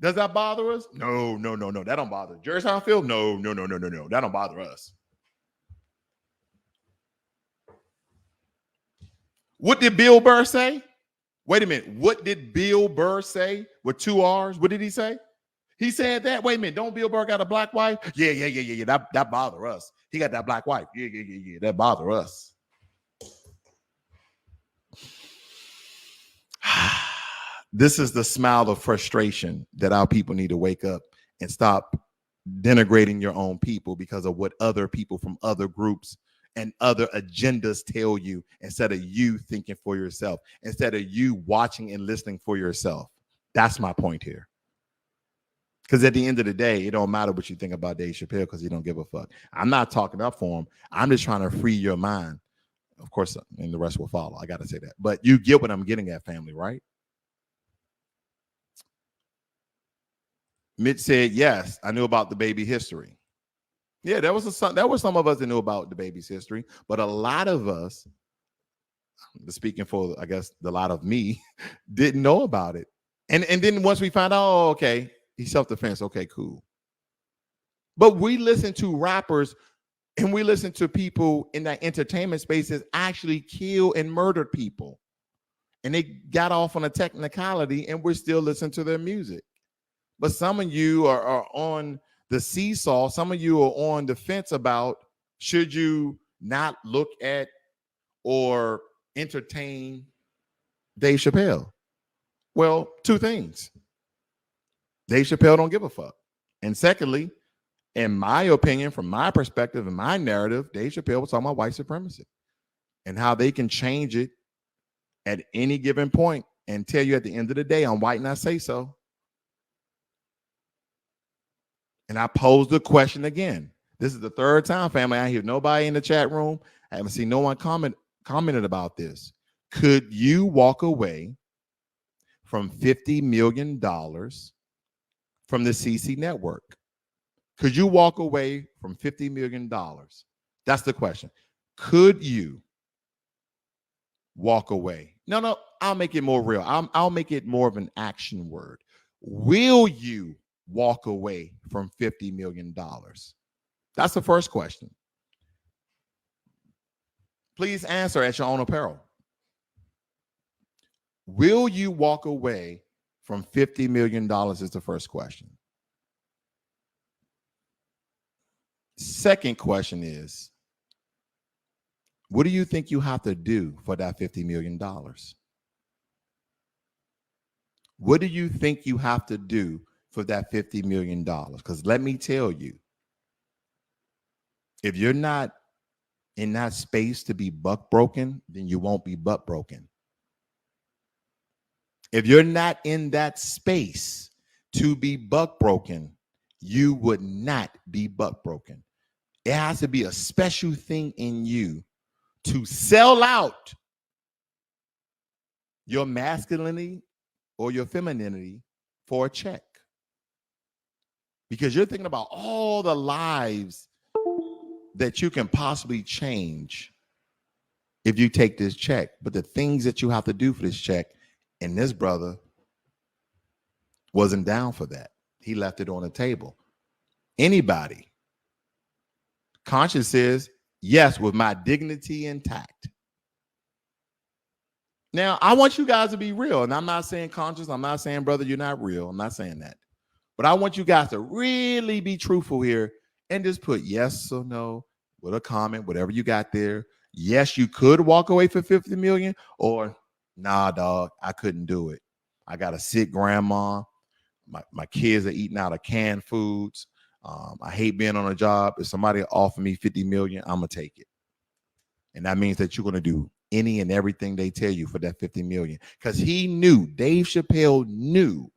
Speaker 1: Does that bother us? No. That don't bother. Jerry Seinfeld? No. That don't bother us. What did Bill Burr say? Wait a minute. What did Bill Burr say with 2 R's? What did he say? He said that. Wait a minute. Don't Bill Burr got a black wife? Yeah. That bother us. He got that black wife. Yeah. That bother us. This is the smile of frustration that our people need to wake up and stop denigrating your own people because of what other people from other groups and other agendas tell you, instead of you thinking for yourself, instead of you watching and listening for yourself. That's my point here. Because at the end of the day, it don't matter what you think about Dave Chappelle, because he don't give a fuck. I'm not talking up for him. I'm just trying to free your mind. Of course, and the rest will follow. I got to say that. But you get what I'm getting at, family, right? Mitch said, yes, I knew about the baby history. Yeah, there was some of us that knew about the baby's history, but a lot of us, speaking for, I guess, the lot of me, didn't know about it. And then once we found out, oh, okay, he's self-defense. Okay, cool. But we listen to rappers and we listen to people in that entertainment space that actually kill and murdered people. And they got off on a technicality and we're still listening to their music. But some of you are on the seesaw. Some of you are on the fence about should you not look at or entertain Dave Chappelle. Well, two things. Dave Chappelle don't give a fuck. And secondly, in my opinion, from my perspective and my narrative, Dave Chappelle was talking about white supremacy and how they can change it at any given point and tell you at the end of the day, I'm white and I say so. And I posed the question again. This is the third time, family. I hear nobody in the chat room. I haven't seen no one commented about this. Could you walk away from $50 million from the CC network? Could you walk away from $50 million? That's the question. Could you walk away? No, I'll make it more real. I'll make it more of an action word. Will you walk away from $50 million? That's the first question. Please answer at your own apparel. Will you walk away from $50 million is the first question. Second question is, what do you think you have to do for that $50 million? What do you think you have to do for that $50 million? Because let me tell you, if you're not in that space to be buck broken, then you won't be buck broken. If you're not in that space to be buck broken, you would not be buck broken. It has to be a special thing in you to sell out your masculinity or your femininity for a check. Because you're thinking about all the lives that you can possibly change if you take this check. But the things that you have to do for this check, and this brother wasn't down for that. He left it on the table. Anybody conscious says, yes, with my dignity intact. Now, I want you guys to be real. And I'm not saying conscious. I'm not saying, brother, you're not real. I'm not saying that. But I want you guys to really be truthful here and just put yes or no with a comment, whatever you got there. Yes, you could walk away for 50 million, or nah, dog, I couldn't do it. I got a sick grandma. My kids are eating out of canned foods. I hate being on a job. If somebody offer me 50 million, I'm going to take it. And that means that you're going to do any and everything they tell you for that 50 million. Because he knew, Dave Chappelle knew,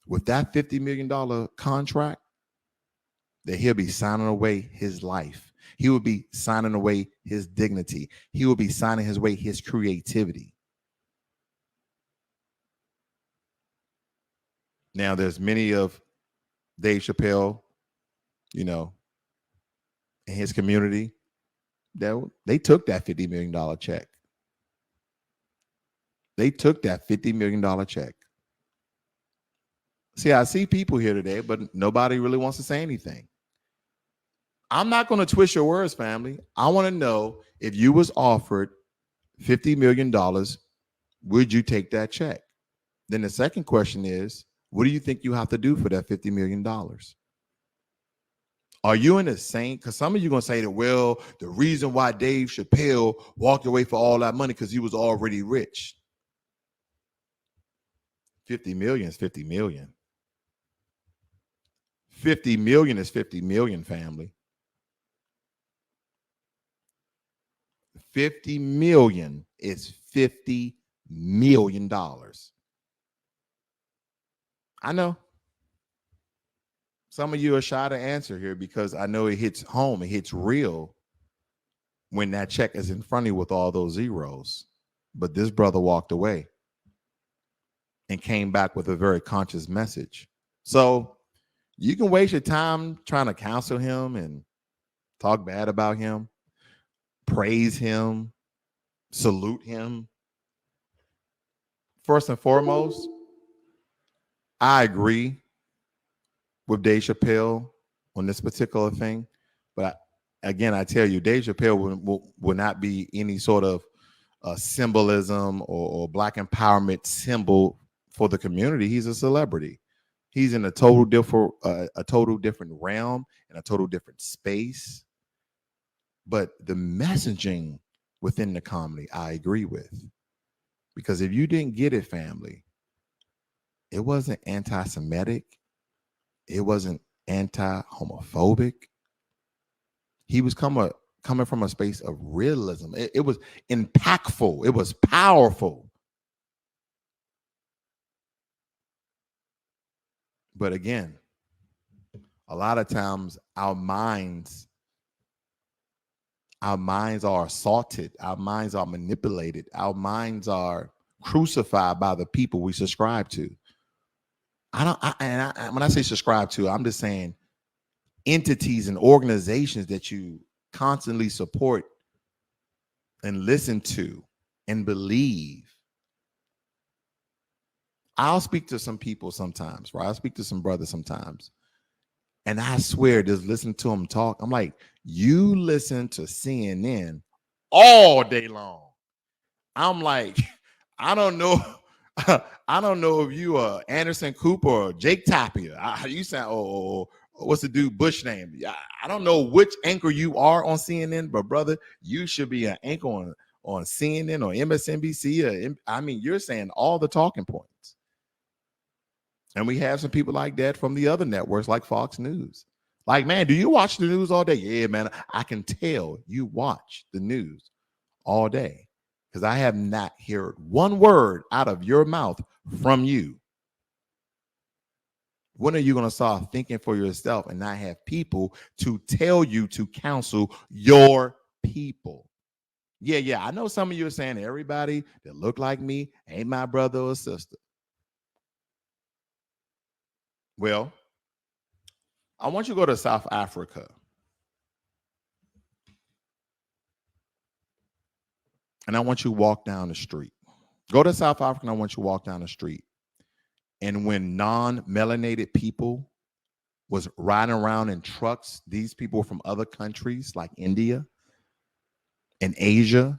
Speaker 1: with that $50 million contract, that he'll be signing away his life. He will be signing away his dignity. He will be signing his way his creativity. Now, there's many of Dave Chappelle, you know, in his community, that they took that $50 million check. They took that $50 million check. See, I see people here today, but nobody really wants to say anything. I'm not going to twist your words, family. I want to know, if you was offered $50 million, would you take that check? Then the second question is, what do you think you have to do for that $50 million? Are you in the same? Because some of you are going to say that, well, the reason why Dave Chappelle walked away for all that money because he was already rich. 50 million is 50 million. 50 million is 50 million, family. 50 million is $50 million. I know some of you are shy to answer here because I know it hits home, it hits real when that check is in front of you with all those zeros. But this brother walked away and came back with a very conscious message. So you can waste your time trying to counsel him and talk bad about him, praise him, salute him. First and foremost, I agree with Dave Chappelle on this particular thing. But again, I tell you, Dave Chappelle will not be any sort of symbolism or black empowerment symbol for the community. He's a celebrity. He's in a total different realm and a total different space. But the messaging within the comedy, I agree with. Because if you didn't get it, family, it wasn't anti-Semitic. It wasn't anti-homophobic. He was coming from a space of realism. It was impactful. It was powerful. But again, a lot of times our minds are assaulted. Our minds are manipulated. Our minds are crucified by the people we subscribe to. When I say subscribe to, I'm just saying entities and organizations that you constantly support and listen to and believe. I'll speak to some people sometimes, right? I'll speak to some brothers sometimes. And I swear, just listen to them talk. I'm like, you listen to CNN all day long. I'm like, I don't know. I don't know if you are Anderson Cooper or Jake Tapia. You sound, what's the dude Bush name? I don't know which anchor you are on CNN, but brother, you should be an anchor on CNN or MSNBC. You're saying all the talking points. And we have some people like that from the other networks like Fox News. Like, man, do you watch the news all day? Yeah, man, I can tell you watch the news all day because I have not heard one word out of your mouth from you. When are you going to start thinking for yourself and not have people to tell you to counsel your people? Yeah, I know some of you are saying everybody that look like me ain't my brother or sister. Well, I want you to go to South Africa. And I want you to walk down the street. Go to South Africa and I want you to walk down the street. And when non-melanated people was riding around in trucks, these people from other countries like India and Asia,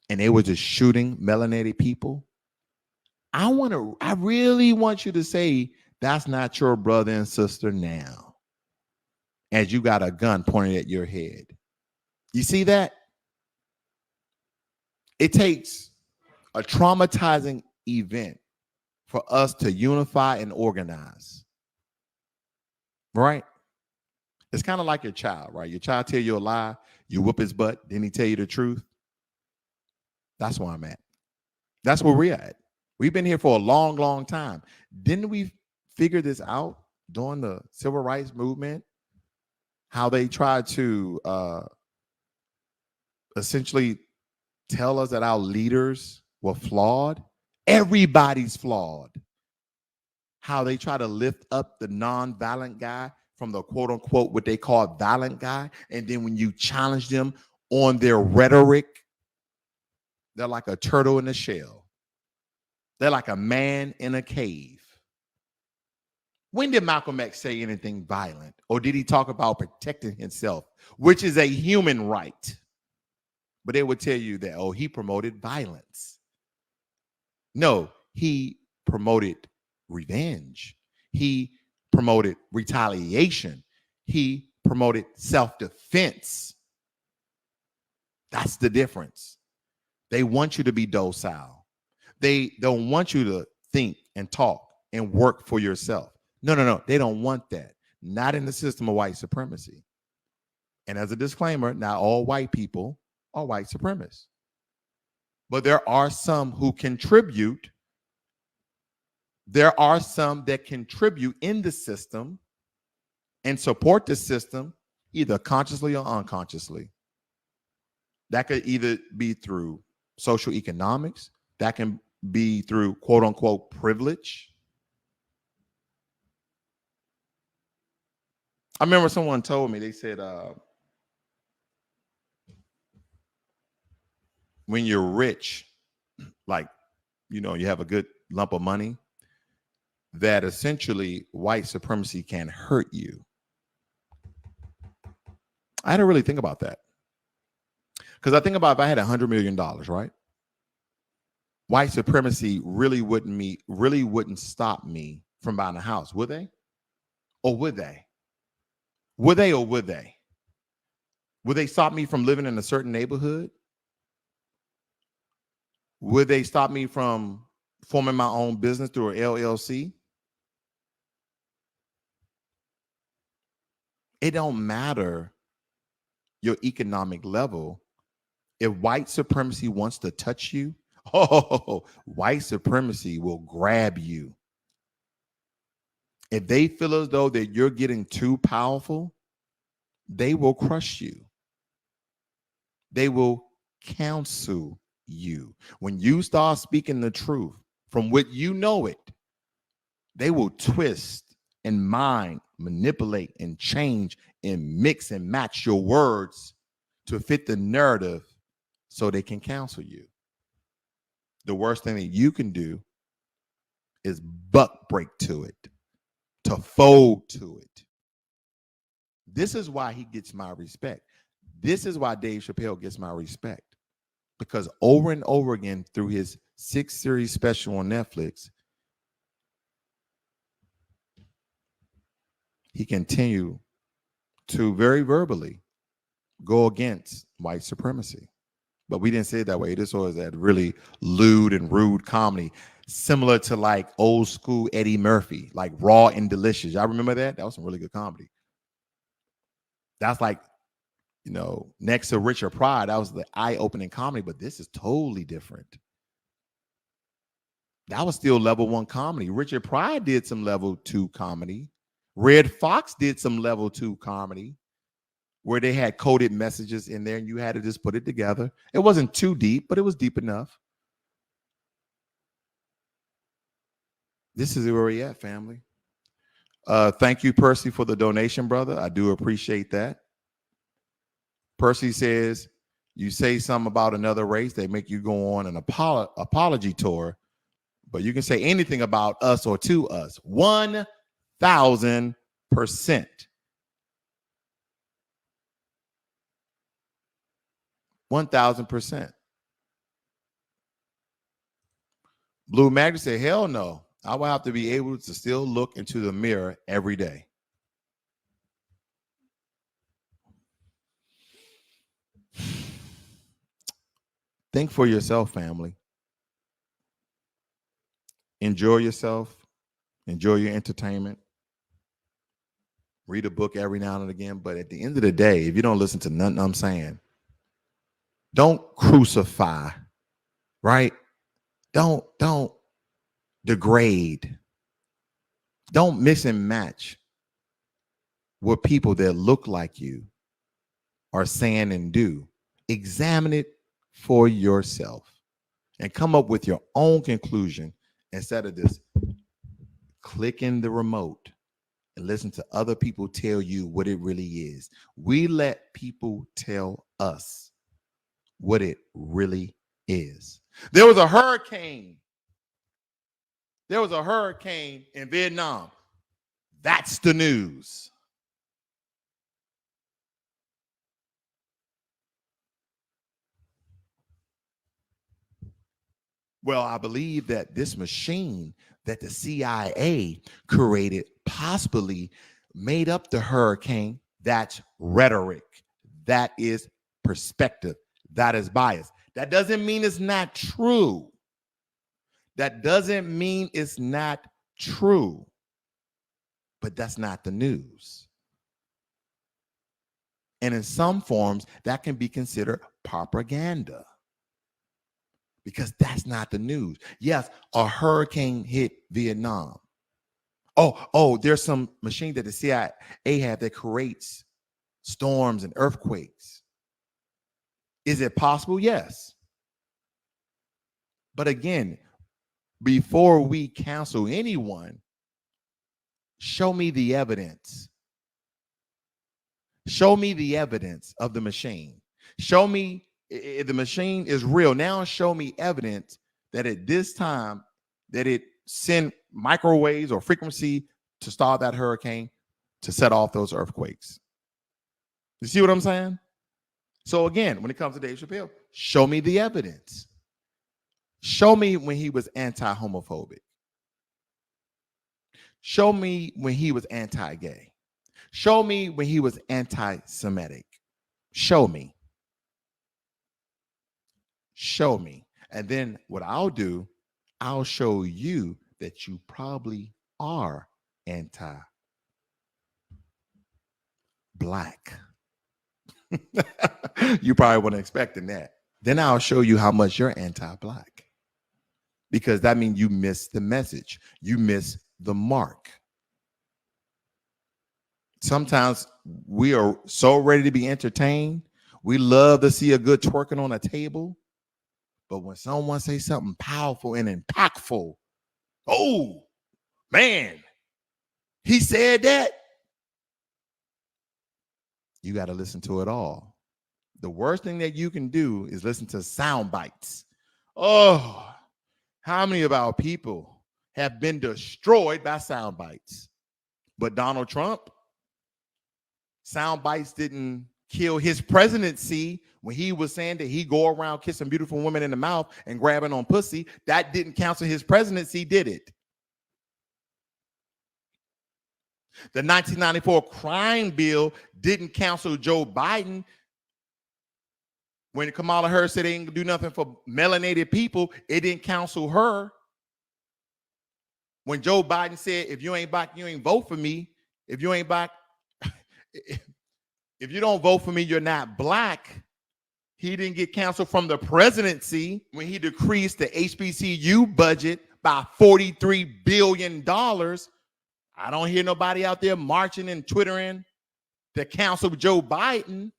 Speaker 1: and they were just shooting melanated people. I really want you to say that's not your brother and sister now, as you got a gun pointed at your head. You see that? It takes a traumatizing event for us to unify and organize, right? It's kind of like your child, right? Your child tell you a lie, you whoop his butt, then he tell you the truth. That's where I'm at. That's where we're at. We've been here for a long, long time. Didn't we figure this out during the civil rights movement? How they tried to essentially tell us that our leaders were flawed? Everybody's flawed. How they try to lift up the non-violent guy from the quote unquote what they call violent guy, and then when you challenge them on their rhetoric, they're like a turtle in a shell. They're like a man in a cave. When did Malcolm X say anything violent? Or did he talk about protecting himself, which is a human right? But they would tell you that, oh, he promoted violence. No, he promoted revenge. He promoted retaliation. He promoted self-defense. That's the difference. They want you to be docile. They don't want you to think and talk and work for yourself. No. They don't want that. Not in the system of white supremacy. And as a disclaimer, not all white people are white supremacists. But there are some who contribute. There are some that contribute in the system and support the system, either consciously or unconsciously. That could either be through social economics, that can be through quote unquote privilege. I remember someone told me, they said, when you're rich, like, you have a good lump of money, that essentially white supremacy can hurt you. I had to really think about that. Because I think about if I had $100 million, right? White supremacy really wouldn't stop me from buying a house, would they? Or would they? Would they or would they? Would they stop me from living in a certain neighborhood? Would they stop me from forming my own business through an LLC? It don't matter your economic level. If white supremacy wants to touch you, white supremacy will grab you. If they feel as though that you're getting too powerful, they will crush you. They will counsel you. When you start speaking the truth from what you know it, they will twist and mind, manipulate and change and mix and match your words to fit the narrative so they can counsel you. The worst thing that you can do is buck break to it, to fold to it. This is why he gets my respect. This is why Dave Chappelle gets my respect. Because over and over again through his 6-series special on Netflix, he continued to very verbally go against white supremacy. But we didn't say it that way. This was that really lewd and rude comedy, similar to like old school Eddie Murphy, like Raw and Delicious. Y'all remember that? That was some really good comedy. That's like, you know, next to Richard Pryor, that was the eye-opening comedy, but this is totally different. That was still level 1 comedy. Richard Pryor did some level 2 comedy. Red Fox did some level 2 comedy where they had coded messages in there and you had to just put it together. It wasn't too deep, but it was deep enough. This is where we're at, family. Thank you, Percy, for the donation, brother. I do appreciate that. Percy says, you say something about another race, they make you go on an apology tour, but you can say anything about us or to us. 1,000%. 1,000%. Blue Magnet said, hell no. I will have to be able to still look into the mirror every day. Think for yourself, family. Enjoy yourself. Enjoy your entertainment. Read a book every now and again. But at the end of the day, if you don't listen to nothing I'm saying, don't crucify, right? Don't degrade. Don't mix and match what people that look like you are saying and do. Examine it for yourself and come up with your own conclusion instead of this clicking the remote and listen to other people tell you what it really is. We let people tell us what it really is. There was a hurricane. There was a hurricane in Vietnam. That's the news. Well, I believe that this machine that the CIA created possibly made up the hurricane. That's rhetoric. That is perspective. That is bias. That doesn't mean it's not true. That doesn't mean it's not true. But that's not the news. And in some forms, that can be considered propaganda. Because that's not the news. Yes, a hurricane hit Vietnam. Oh, there's some machine that the CIA have that creates storms and earthquakes. Is it possible? Yes. But again, before we counsel anyone, show me the evidence. Show me the evidence of the machine. Show me if the machine is real. Now show me evidence that at this time that it sent microwaves or frequency to start that hurricane to set off those earthquakes. You see what I'm saying? So again, when it comes to Dave Chappelle, show me the evidence. Show me when he was anti-homophobic. Show me when he was anti-gay. Show me when he was anti-Semitic. Show me. Show me. And then what I'll do, I'll show you that you probably are anti-black. You probably weren't expecting that. Then I'll show you how much you're anti-black. Because that means you miss the message. You miss the mark. Sometimes we are so ready to be entertained. We love to see a good twerking on a table. But when someone says something powerful and impactful, oh, man, he said that. You got to listen to it all. The worst thing that you can do is listen to sound bites. Oh, how many of our people have been destroyed by sound bites? But Donald Trump, sound bites didn't kill his presidency when he was saying that he go around kissing beautiful women in the mouth and grabbing on pussy. That didn't cancel his presidency, did it? The 1994 crime bill didn't cancel Joe Biden. When Kamala Harris said they ain't do nothing for melanated people, it didn't cancel her. When Joe Biden said, if you ain't black, you ain't vote for me. If you ain't black, if you don't vote for me, you're not black. He didn't get canceled from the presidency when he decreased the HBCU budget by $43 billion. I don't hear nobody out there marching and twittering to cancel Joe Biden.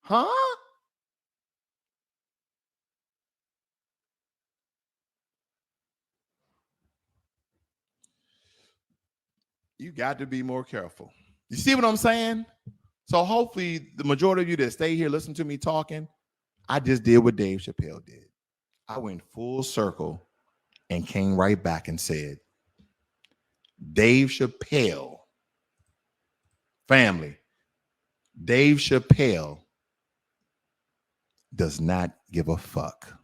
Speaker 1: Huh? You got to be more careful. You see what I'm saying? So hopefully the majority of you that stay here, listen to me talking, I just did what Dave Chappelle did. I went full circle and came right back and said, Dave Chappelle, family, Dave Chappelle does not give a fuck.